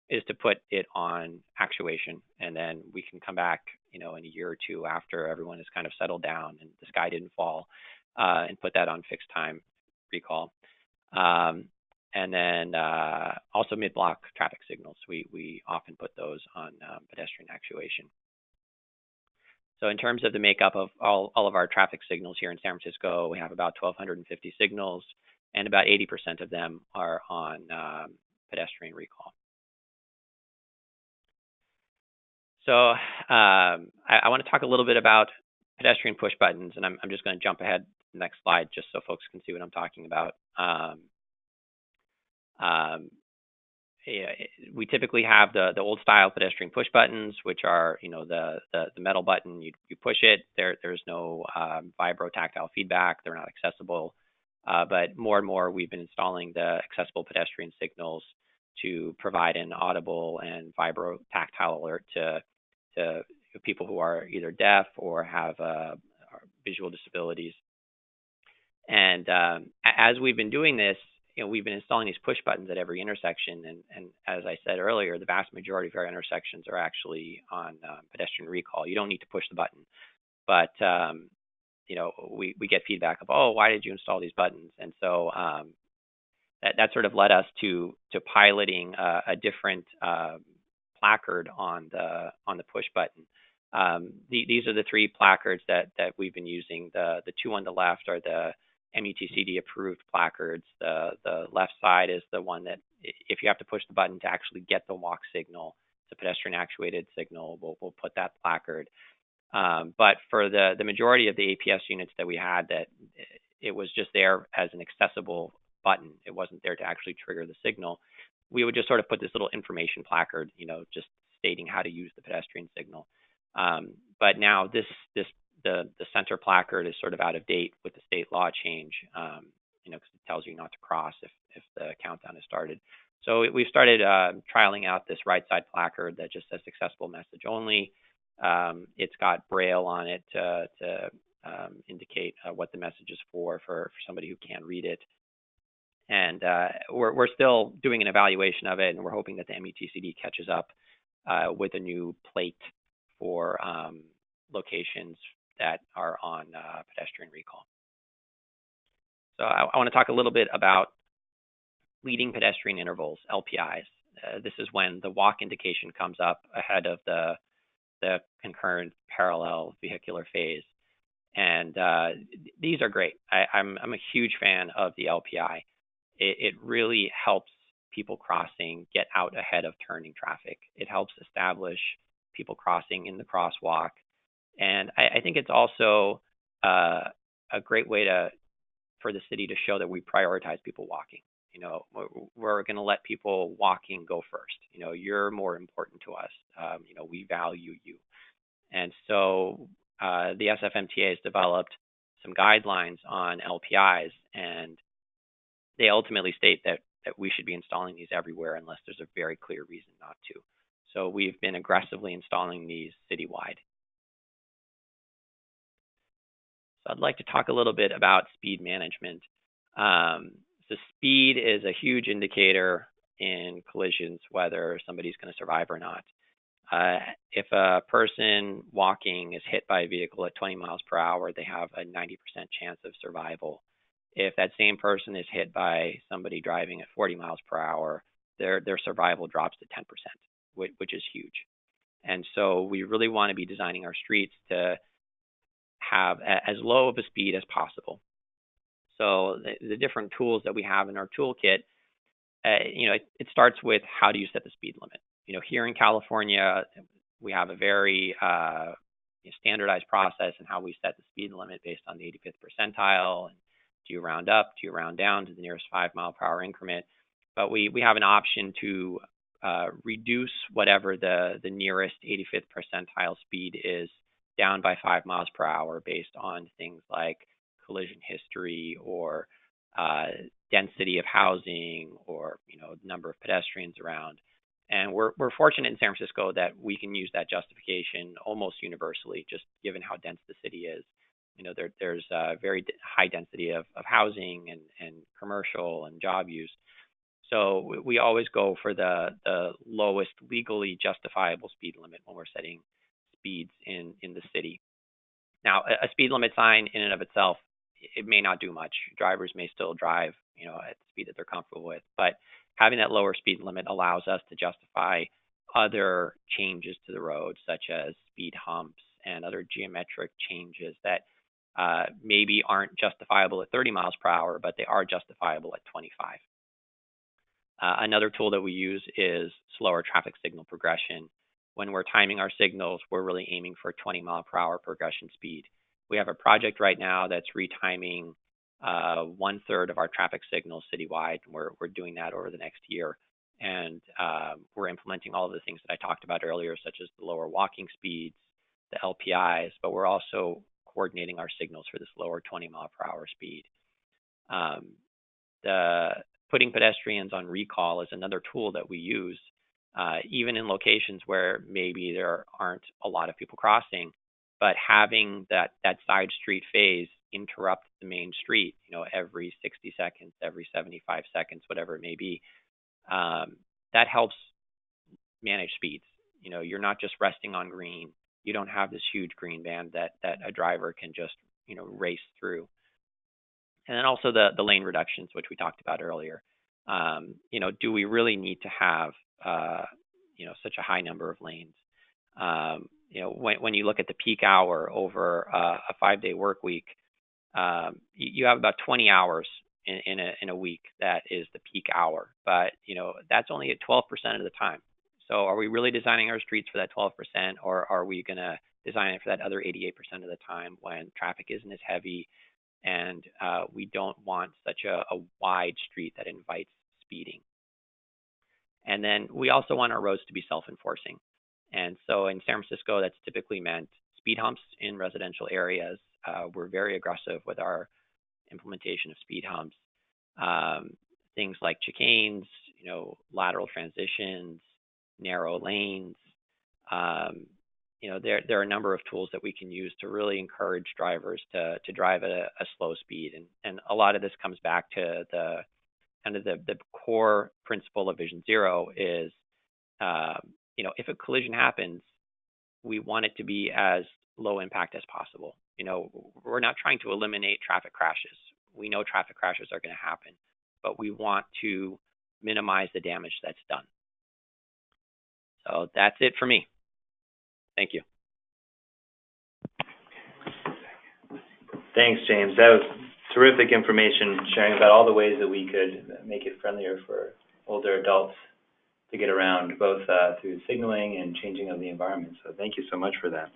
is to put it on actuation, and then we can come back, in a year or two after everyone has kind of settled down and the sky didn't fall, and put that on fixed time recall. And then also mid-block traffic signals, we often put those on pedestrian actuation. So in terms of the makeup of all of our traffic signals here in San Francisco, we have about 1,250 signals, and about 80% of them are on pedestrian recall. So I want to talk a little bit about pedestrian push buttons, and I'm just going to jump ahead to the next slide just so folks can see what I'm talking about. We typically have the old style pedestrian push buttons, which are the metal button. You push it. There's no vibro tactile feedback. They're not accessible. But more and more we've been installing the accessible pedestrian signals to provide an audible and vibro tactile alert to people who are either deaf or have visual disabilities. And as we've been doing this, we've been installing these push buttons at every intersection, and as I said earlier, the vast majority of our intersections are actually on pedestrian recall. You don't need to push the button, but we get feedback of, oh, why did you install these buttons? And so that sort of led us to piloting a different placard on the push button. These are the three placards that we've been using. The two on the left are the MUTCD approved placards. The left side is the one that if you have to push the button to actually get the walk signal, it's a pedestrian actuated signal, we'll put that placard. But for the majority of the APS units that we had, that it was just there as an accessible button. It wasn't there to actually trigger the signal. We would just sort of put this little information placard, just stating how to use the pedestrian signal. But now the center placard is sort of out of date with the state law change, because it tells you not to cross if the countdown has started. So we've started trialing out this right side placard that just says accessible message only. It's got Braille on it to indicate what the message is for somebody who can't read it. And we're still doing an evaluation of it, and we're hoping that the MUTCD catches up with a new plate for locations that are on pedestrian recall. So I want to talk a little bit about leading pedestrian intervals, LPIs. This is when the walk indication comes up ahead of the concurrent parallel vehicular phase. And these are great. I'm a huge fan of the LPI. It really helps people crossing get out ahead of turning traffic. It helps establish people crossing in the crosswalk. And I think it's also a great way for the city to show that we prioritize people walking. We're going to let people walking go first. You're more important to us. We value you. And so the SFMTA has developed some guidelines on LPIs, and they ultimately state that that we should be installing these everywhere unless there's a very clear reason not to. So we've been aggressively installing these citywide. So I'd like to talk a little bit about speed management. So speed is a huge indicator in collisions, whether somebody's going to survive or not. If a person walking is hit by a vehicle at 20 miles per hour, they have a 90% chance of survival. If that same person is hit by somebody driving at 40 miles per hour, their survival drops to 10%, which is huge. And so we really want to be designing our streets to have as low of a speed as possible. So the different tools that we have in our toolkit, it starts with how do you set the speed limit. Here in California, we have a very standardized process in how we set the speed limit based on the 85th percentile. And do you round up? Do you round down to the nearest 5 mile per hour increment? But we have an option to reduce whatever the nearest 85th percentile speed is down by 5 miles per hour based on things like collision history or density of housing or number of pedestrians around. And we're fortunate in San Francisco that we can use that justification almost universally, just given how dense the city is. There's a very high density of housing and commercial and job use. So we always go for the lowest legally justifiable speed limit when we're setting speeds in the city. Now, a speed limit sign in and of itself, it may not do much. Drivers may still drive, at the speed that they're comfortable with, but having that lower speed limit allows us to justify other changes to the road, such as speed humps and other geometric changes that maybe aren't justifiable at 30 miles per hour, but they are justifiable at 25. Another tool that we use is slower traffic signal progression. When we're timing our signals, we're really aiming for 20 mile per hour progression speed. We have a project right now that's retiming 1/3 of our traffic signals citywide. We're doing that over the next year. And we're implementing all of the things that I talked about earlier, such as the lower walking speeds, the LPIs, but we're also coordinating our signals for this lower 20 mile per hour speed. Putting pedestrians on recall is another tool that we use, even in locations where maybe there aren't a lot of people crossing, but having that side street phase interrupt the main street, every 60 seconds, every 75 seconds, whatever it may be, that helps manage speeds. You're not just resting on green. You don't have this huge green band that a driver can just, race through. And then also the lane reductions, which we talked about earlier. Do we really need to have, such a high number of lanes? When you look at the peak hour over a 5-day work week, you have about 20 hours in a week that is the peak hour, but that's only at 12% of the time. So are we really designing our streets for that 12%, or are we going to design it for that other 88% of the time when traffic isn't as heavy and we don't want such a wide street that invites speeding? And then we also want our roads to be self-enforcing. And so in San Francisco, that's typically meant speed humps in residential areas. We're very aggressive with our implementation of speed humps. Things like chicanes, lateral transitions, narrow lanes. There are a number of tools that we can use to really encourage drivers to drive at a slow speed. And a lot of this comes back to the core principle of Vision Zero is, if a collision happens, we want it to be as low impact as possible. We're not trying to eliminate traffic crashes. We know traffic crashes are going to happen, but we want to minimize the damage that's done. So that's it for me. Thank you. Thanks, James. That was terrific information, sharing about all the ways that we could make it friendlier for older adults to get around, both through signaling and changing of the environment. So thank you so much for that.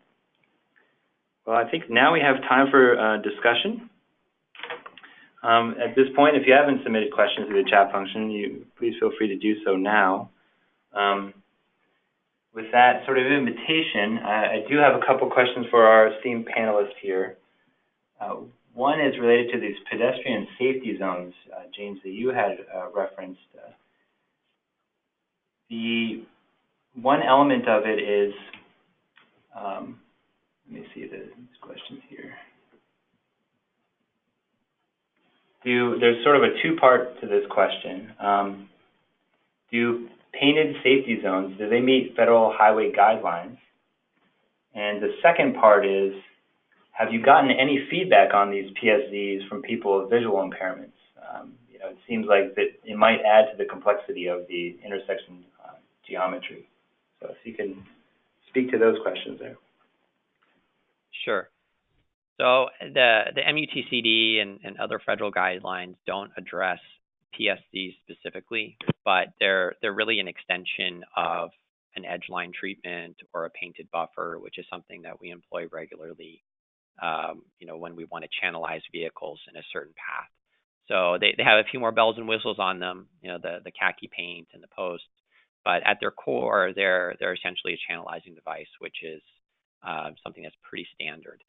Well, I think now we have time for discussion. At this point, if you haven't submitted questions through the chat function, please feel free to do so now. With that sort of invitation, I do have a couple questions for our esteemed panelists here. One is related to these pedestrian safety zones, James, that you had referenced. The one element of it is, let me see these questions here. There's sort of a two-part to this question. Do painted safety zones, do they meet federal highway guidelines? And the second part is, have you gotten any feedback on these PSZs from people with visual impairments? You know, it seems like that it might add to the complexity of the intersection geometry. So if you can speak to those questions there. Sure. So the MUTCD and other federal guidelines don't address PSZs specifically, but they're really an extension of an edge line treatment or a painted buffer, which is something that we employ regularly, you know, when we want to channelize vehicles in a certain path. So they have a few more bells and whistles on them, you know, the khaki paint and the posts, but at their core, they're essentially a channelizing device, which is something that's pretty standard.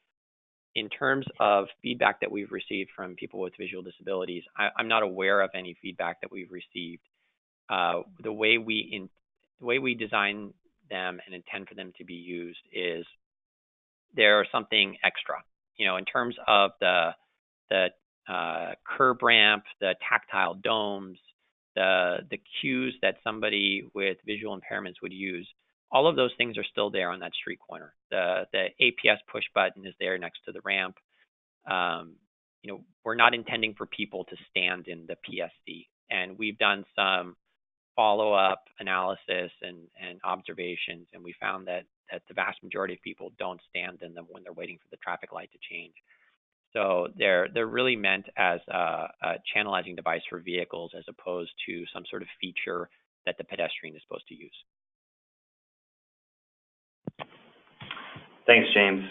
In terms of feedback that we've received from people with visual disabilities, I'm not aware of any feedback that we've received. The way we design them and intend for them to be used is they're something extra. You know, in terms of the curb ramp, the tactile domes, the cues that somebody with visual impairments would use, all of those things are still there on that street corner. The APS push button is there next to the ramp. You know, we're not intending for people to stand in the PSD, and we've done some follow-up analysis and observations, and we found that the vast majority of people don't stand in them when they're waiting for the traffic light to change. So they're really meant as a channelizing device for vehicles as opposed to some sort of feature that the pedestrian is supposed to use. Thanks, James.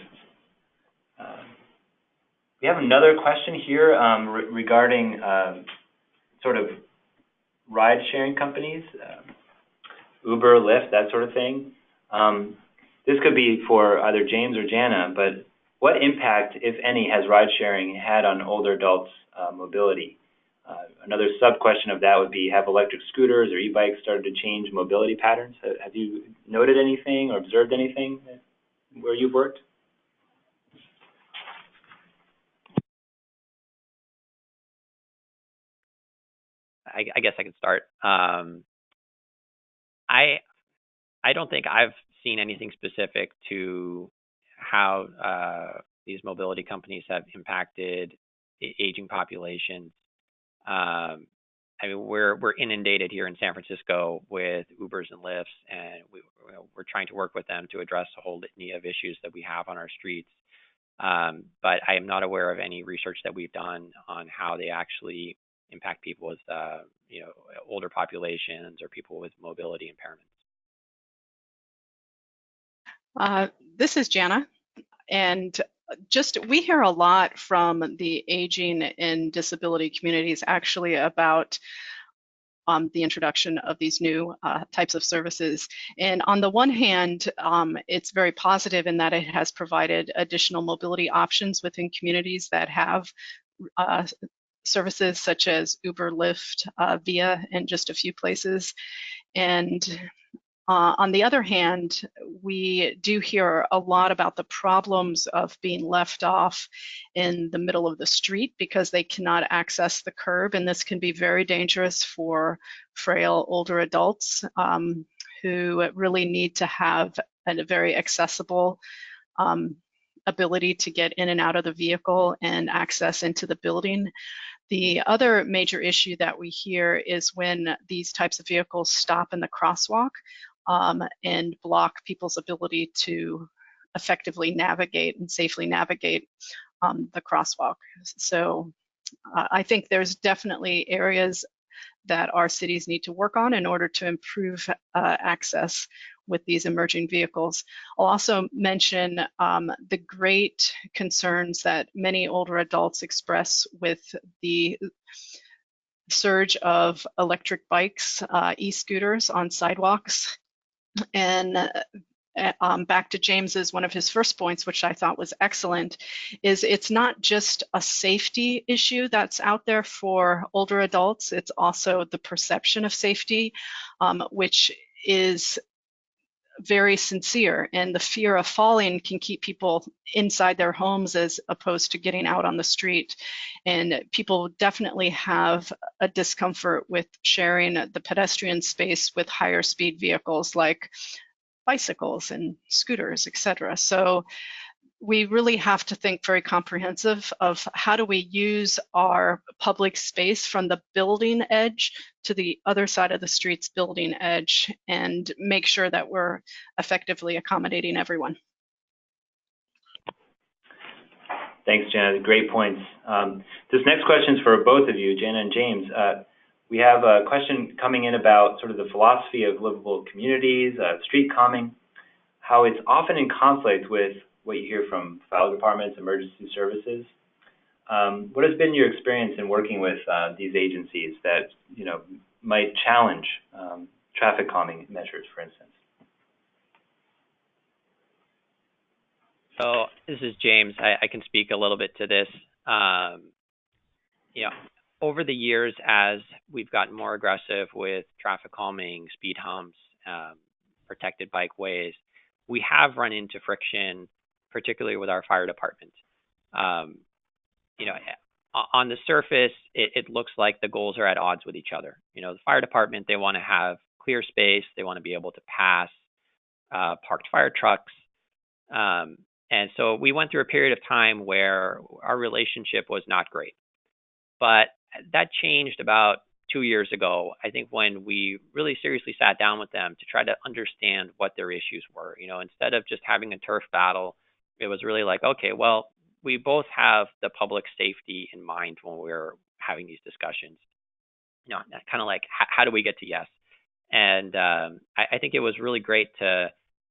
We have another question here regarding sort of ride-sharing companies, Uber, Lyft, that sort of thing. This could be for either James or Jana, but what impact, if any, has ride-sharing had on older adults' mobility? Another sub-question of that would be, have electric scooters or e-bikes started to change mobility patterns? Have you noted anything or observed anything where you've worked? I guess I can start. I don't think I've seen anything specific to how these mobility companies have impacted aging populations. I mean, we're inundated here in San Francisco with Ubers and Lyfts, and we're trying to work with them to address a whole litany of issues that we have on our streets. But I am not aware of any research that we've done on how they actually impact people with, you know, older populations or people with mobility impairments. This is Jana, and we hear a lot from the aging and disability communities actually about the introduction of these new types of services. And on the one hand, it's very positive in that it has provided additional mobility options within communities that have services such as Uber, Lyft, Via, and just a few places. And on the other hand, we do hear a lot about the problems of being left off in the middle of the street because they cannot access the curb, and this can be very dangerous for frail older adults who really need to have a very accessible ability to get in and out of the vehicle and access into the building. The other major issue that we hear is when these types of vehicles stop in the crosswalk and block people's ability to effectively navigate and safely navigate the crosswalk. So I think there's definitely areas that our cities need to work on in order to improve access with these emerging vehicles. I'll also mention the great concerns that many older adults express with the surge of electric bikes, e-scooters on sidewalks. And back to James's, one of his first points, which I thought was excellent, is it's not just a safety issue that's out there for older adults, it's also the perception of safety, which is very sincere, and the fear of falling can keep people inside their homes as opposed to getting out on the street. And people definitely have a discomfort with sharing the pedestrian space with higher speed vehicles like bicycles and scooters, etc. So we really have to think very comprehensive of how do we use our public space from the building edge to the other side of the street's building edge and make sure that we're effectively accommodating everyone. Thanks, Jana. Great points. This next question is for both of you, Jana and James. We have a question coming in about sort of the philosophy of livable communities, street calming, how it's often in conflict with what you hear from fire departments, emergency services. What has been your experience in working with these agencies that might challenge traffic calming measures, for instance? So this is James. I can speak a little bit to this. Over the years, as we've gotten more aggressive with traffic calming, speed humps, protected bikeways, we have run into friction, particularly with our fire department. On the surface, it looks like the goals are at odds with each other. The fire department, they want to have clear space. They want to be able to pass parked fire trucks. And so we went through a period of time where our relationship was not great. But that changed about 2 years ago, I think, when we really seriously sat down with them to try to understand what their issues were. Instead of just having a turf battle, it was really like, okay, well, we both have the public safety in mind when we're having these discussions. Kind of like, how do we get to yes? And I think it was really great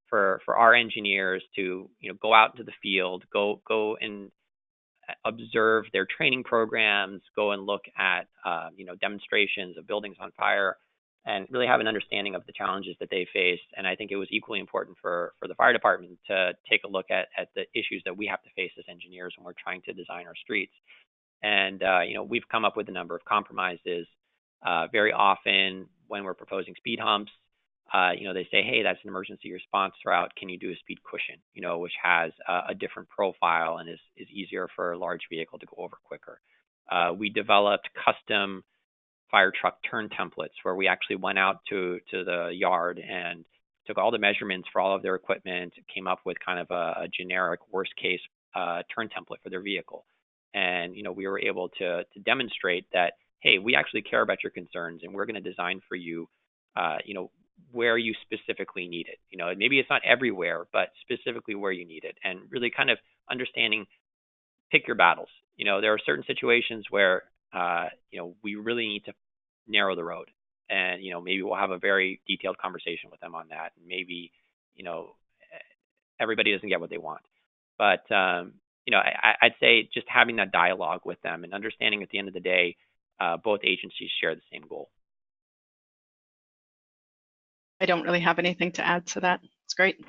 for our engineers to go out into the field, go and observe their training programs, go and look at demonstrations of buildings on fire, and really have an understanding of the challenges that they face. And I think it was equally important for the fire department to take a look at the issues that we have to face as engineers when we're trying to design our streets. And we've come up with a number of compromises. Very often when we're proposing speed humps, they say, hey, that's an emergency response route. Can you do a speed cushion, which has a different profile and is easier for a large vehicle to go over quicker. We developed custom fire truck turn templates where we actually went out to the yard and took all the measurements for all of their equipment, came up with kind of a generic worst case turn template for their vehicle. And, we were able to demonstrate that, hey, we actually care about your concerns and we're going to design for you, where you specifically need it. Maybe it's not everywhere, but specifically where you need it, and really kind of understanding, pick your battles. There are certain situations where, we really need to narrow the road, and, maybe we'll have a very detailed conversation with them on that. And maybe, everybody doesn't get what they want, but, I'd say just having that dialogue with them and understanding at the end of the day, both agencies share the same goal. I don't really have anything to add to that. It's great.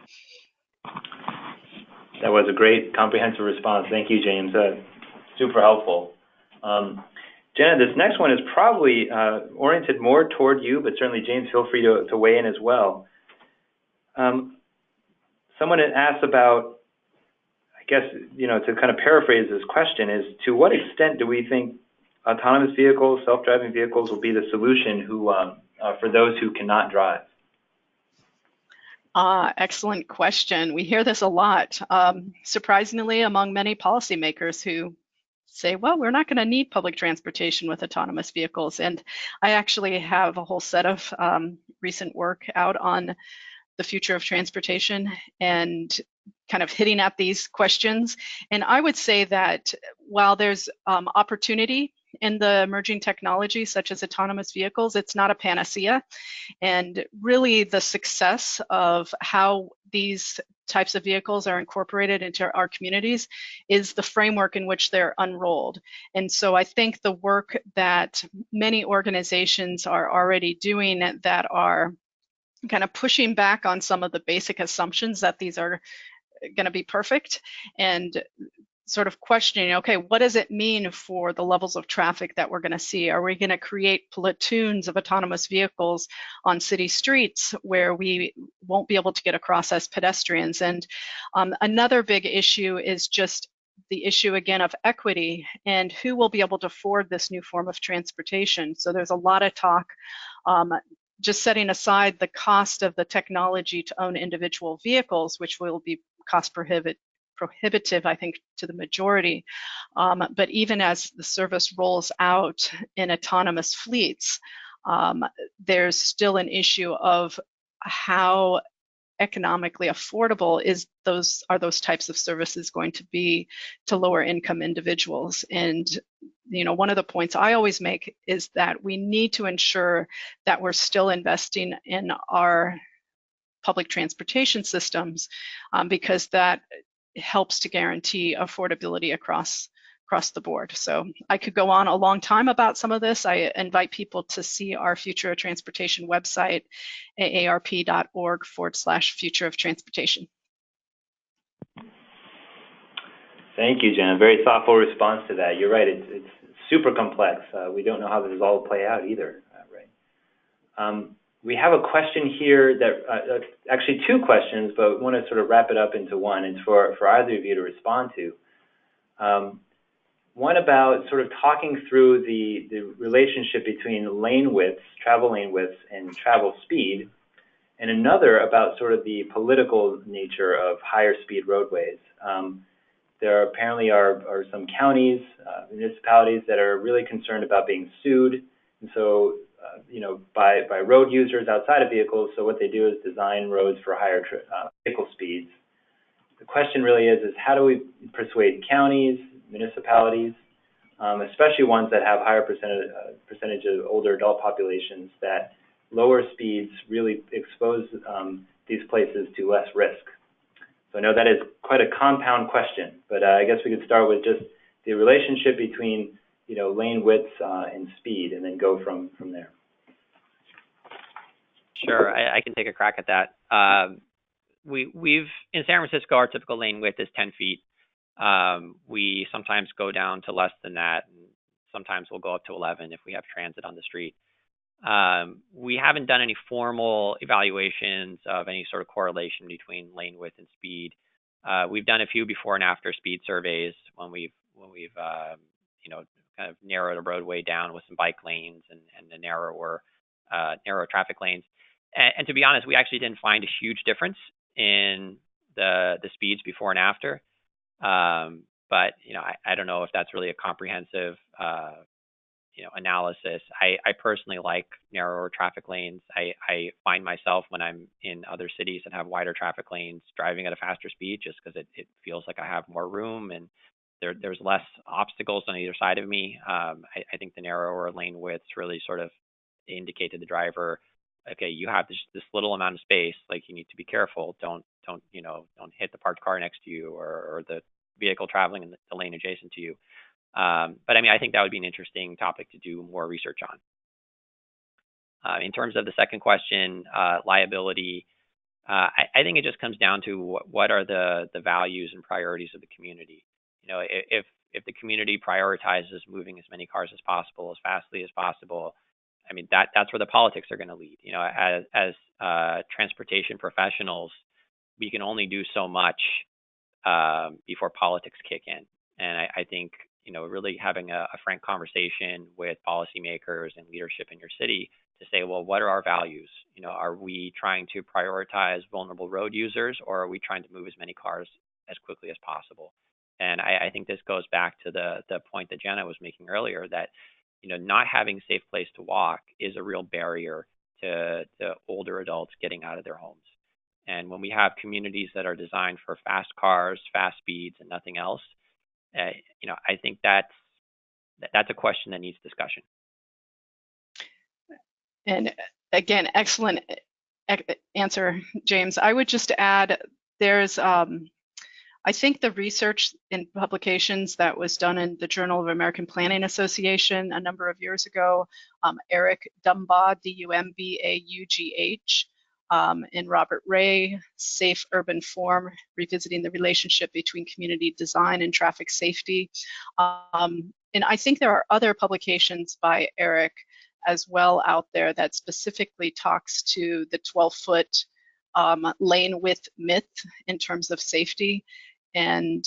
That was a great comprehensive response. Thank you, James. Super helpful. Jenna, this next one is probably oriented more toward you, but certainly, James, feel free to weigh in as well. Someone had asked about, I guess, to kind of paraphrase this question, is to what extent do we think autonomous vehicles, self-driving vehicles will be the solution for those who cannot drive? Excellent question. We hear this a lot, surprisingly, among many policymakers who say, well, we're not going to need public transportation with autonomous vehicles. And I actually have a whole set of recent work out on the future of transportation and kind of hitting at these questions. And I would say that while there's opportunity in the emerging technology such as autonomous vehicles, it's not a panacea. And really the success of how these types of vehicles are incorporated into our communities is the framework in which they're unrolled. And so I think the work that many organizations are already doing that are kind of pushing back on some of the basic assumptions that these are going to be perfect, and sort of questioning, okay, what does it mean for the levels of traffic that we're going to see? Are we going to create platoons of autonomous vehicles on city streets where we won't be able to get across as pedestrians? And another big issue is just the issue again of equity and who will be able to afford this new form of transportation. So there's a lot of talk, just setting aside the cost of the technology to own individual vehicles, which will be cost prohibitive, I think, to the majority. But even as the service rolls out in autonomous fleets, there's still an issue of how economically affordable are those types of services going to be to lower income individuals. And one of the points I always make is that we need to ensure that we're still investing in our public transportation systems, because that helps to guarantee affordability across the board. So I could go on a long time about some of this. I invite people to see our Future of Transportation website, aarp.org/future of transportation. Thank you, Jenna. Very thoughtful response to that. You're right, it's super complex. We don't know how this is all play out either, right? We have a question here that, actually two questions, but we want to sort of wrap it up into one. It's for either of you to respond to. One about sort of talking through the relationship between lane widths, travel lane widths, and travel speed, and another about sort of the political nature of higher speed roadways. There apparently are some counties, municipalities that are really concerned about being sued, and so by road users outside of vehicles. So what they do is design roads for higher vehicle speeds. The question really is how do we persuade counties, municipalities, especially ones that have higher percentage of older adult populations, that lower speeds really expose these places to less risk? So I know that is quite a compound question, but I guess we could start with just the relationship between lane widths and speed, and then go from there. Sure, I can take a crack at that. We've in San Francisco, our typical lane width is 10 feet. We sometimes go down to less than that, and sometimes we'll go up to 11 if we have transit on the street. We haven't done any formal evaluations of any sort of correlation between lane width and speed. We've done a few before and after speed surveys when we've kind of narrowed a roadway down with some bike lanes and the narrower traffic lanes. And to be honest, we actually didn't find a huge difference in the speeds before and after. But I don't know if that's really a comprehensive analysis. I personally like narrower traffic lanes. I find myself when I'm in other cities that have wider traffic lanes driving at a faster speed, just because it feels like I have more room and there's less obstacles on either side of me. I think the narrower lane widths really sort of indicate to the driver, okay, you have this little amount of space, like you need to be careful. Don't hit the parked car next to you or the vehicle traveling in the lane adjacent to you. But I think that would be an interesting topic to do more research on. In terms of the second question, liability, I think it just comes down to what are the values and priorities of the community. If the community prioritizes moving as many cars as possible, as fastly as possible, that's where the politics are going to lead. As transportation professionals, we can only do so much before politics kick in. And I think really having a frank conversation with policymakers and leadership in your city to say, well, what are our values? Are we trying to prioritize vulnerable road users, or are we trying to move as many cars as quickly as possible? And I think this goes back to the point that Jenna was making earlier, that not having a safe place to walk is a real barrier to older adults getting out of their homes. And when we have communities that are designed for fast cars, fast speeds, and nothing else, I think that's a question that needs discussion. And again, excellent answer, James. I would just add, there's I think the research in publications that was done in the Journal of American Planning Association a number of years ago, Eric Dumbaughh, Dumbaugh, in Robert Ray, Safe Urban Form, Revisiting the Relationship Between Community Design and Traffic Safety. And I think there are other publications by Eric as well out there that specifically talks to the 12-foot lane width myth in terms of safety. And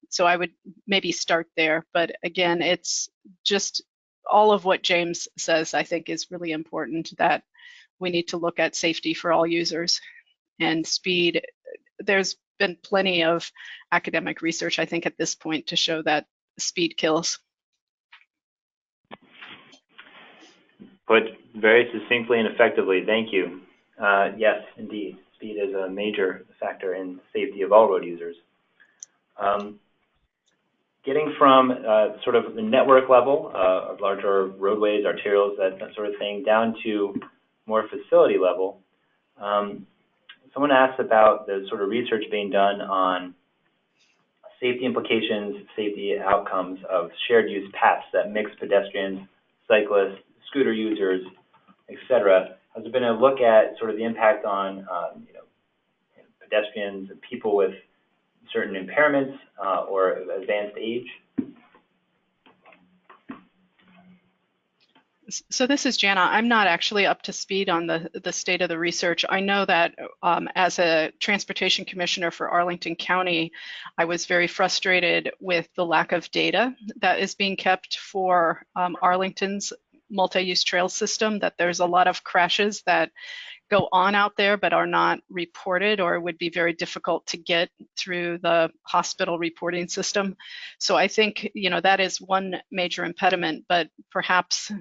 so I would maybe start there. But again, it's just all of what James says, I think, is really important, that we need to look at safety for all users. And speed, there's been plenty of academic research, I think, at this point to show that speed kills. Put very succinctly and effectively, thank you. Yes, indeed, speed is a major factor in safety of all road users. Getting from sort of the network level of larger roadways, arterials, that sort of thing, down to more facility level, someone asked about the sort of research being done on safety implications, safety outcomes of shared use paths that mix pedestrians, cyclists, scooter users, etc. Has there been a look at sort of the impact on pedestrians and people with certain impairments or advanced age? So this is Jana. I'm not actually up to speed on the state of the research. I know that as a transportation commissioner for Arlington County, I was very frustrated with the lack of data that is being kept for Arlington's multi-use trail system, that there's a lot of crashes that go on out there but are not reported, or would be very difficult to get through the hospital reporting system. So I think, that is one major impediment, but perhaps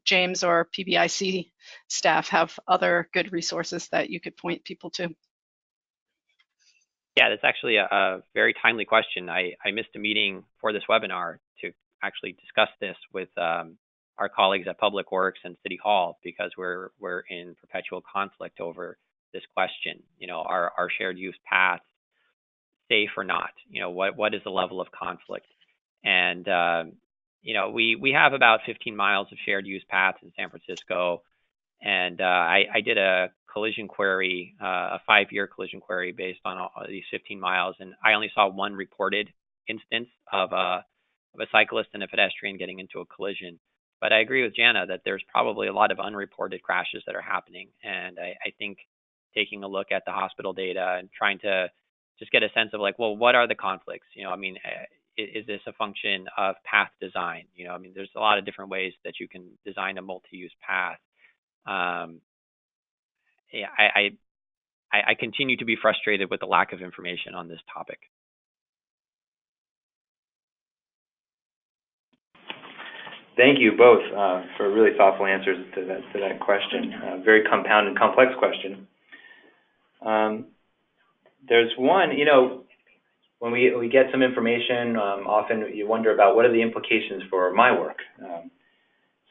James or PBIC staff have other good resources that you could point people to. Yeah, that's actually a very timely question. I missed a meeting for this webinar to actually discuss this with our colleagues at Public Works and City Hall, because we're in perpetual conflict over this question. Are shared use paths safe or not? What is the level of conflict? And we have about 15 miles of shared use paths in San Francisco, and I did a collision query, a 5-year collision query based on all these 15 miles, and I only saw one reported instance of a cyclist and a pedestrian getting into a collision. But I agree with Jana that there's probably a lot of unreported crashes that are happening. And I think taking a look at the hospital data and trying to just get a sense of like, well, what are the conflicts? Is this a function of path design? There's a lot of different ways that you can design a multi-use path. I continue to be frustrated with the lack of information on this topic. Thank you both for really thoughtful answers to that question. Very compound and complex question. There's one, when we get some information, often you wonder about what are the implications for my work.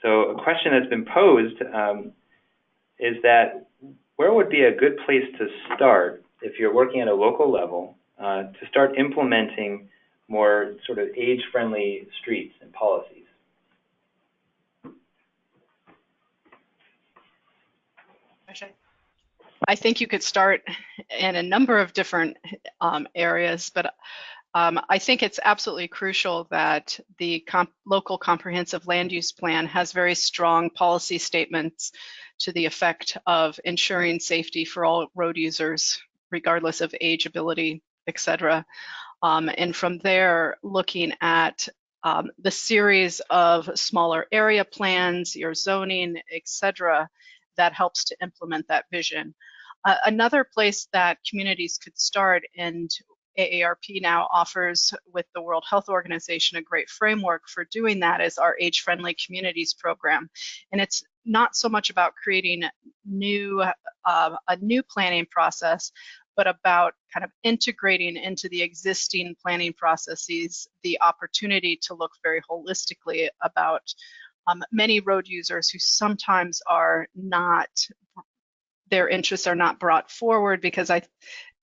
So a question that's been posed is that where would be a good place to start if you're working at a local level to start implementing more sort of age-friendly streets and policies? I think you could start in a number of different areas, but I think it's absolutely crucial that the local comprehensive land use plan has very strong policy statements to the effect of ensuring safety for all road users, regardless of age, ability, etc. And from there, looking at the series of smaller area plans, your zoning, etc., that helps to implement that vision. Another place that communities could start, and AARP now offers with the World Health Organization a great framework for doing that, is our Age-Friendly Communities program. And it's not so much about creating a new planning process, but about kind of integrating into the existing planning processes the opportunity to look very holistically about many road users who sometimes are not, their interests are not brought forward, because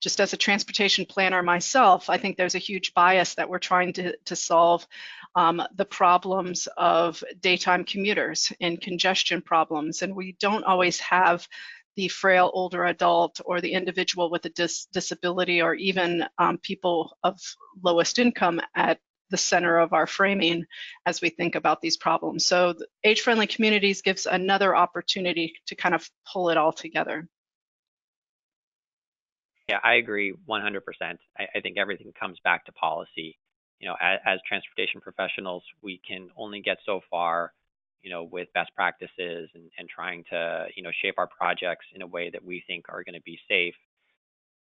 just as a transportation planner myself, I think there's a huge bias that we're trying to solve the problems of daytime commuters and congestion problems, and we don't always have the frail older adult or the individual with a disability, or even people of lowest income at the center of our framing as we think about these problems. So age-friendly communities gives another opportunity to kind of pull it all together. Yeah, I agree 100%. I think everything comes back to policy. You know, as transportation professionals, we can only get so far, you know, with best practices and trying to, you know, shape our projects in a way that we think are going to be safe.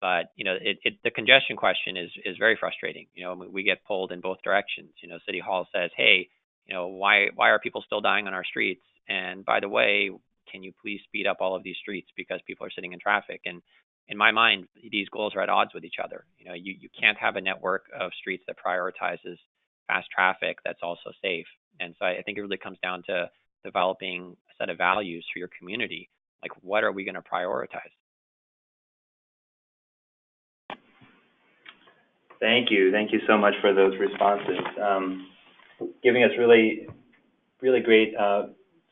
But, you know, the congestion question is very frustrating. You know, we get pulled in both directions. You know, City Hall says, hey, you know, why are people still dying on our streets? And by the way, can you please speed up all of these streets because people are sitting in traffic? And in my mind, these goals are at odds with each other. You know, you can't have a network of streets that prioritizes fast traffic that's also safe. And so I think it really comes down to developing a set of values for your community. Like, what are we going to prioritize? Thank you. Thank you so much for those responses, giving us really, really great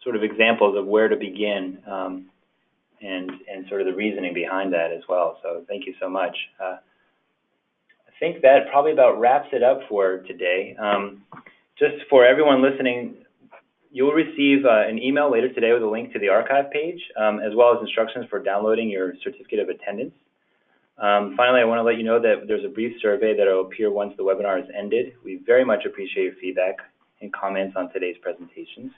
sort of examples of where to begin and sort of the reasoning behind that as well. So thank you so much. I think that probably about wraps it up for today. Just for everyone listening, you'll receive an email later today with a link to the archive page, as well as instructions for downloading your certificate of attendance. Finally, I want to let you know that there's a brief survey that will appear once the webinar has ended. We very much appreciate your feedback and comments on today's presentations.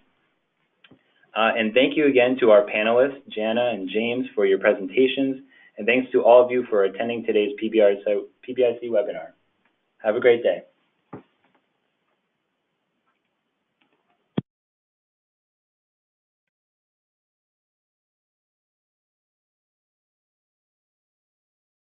And thank you again to our panelists, Jana and James, for your presentations. And thanks to all of you for attending today's PBIC webinar. Have a great day.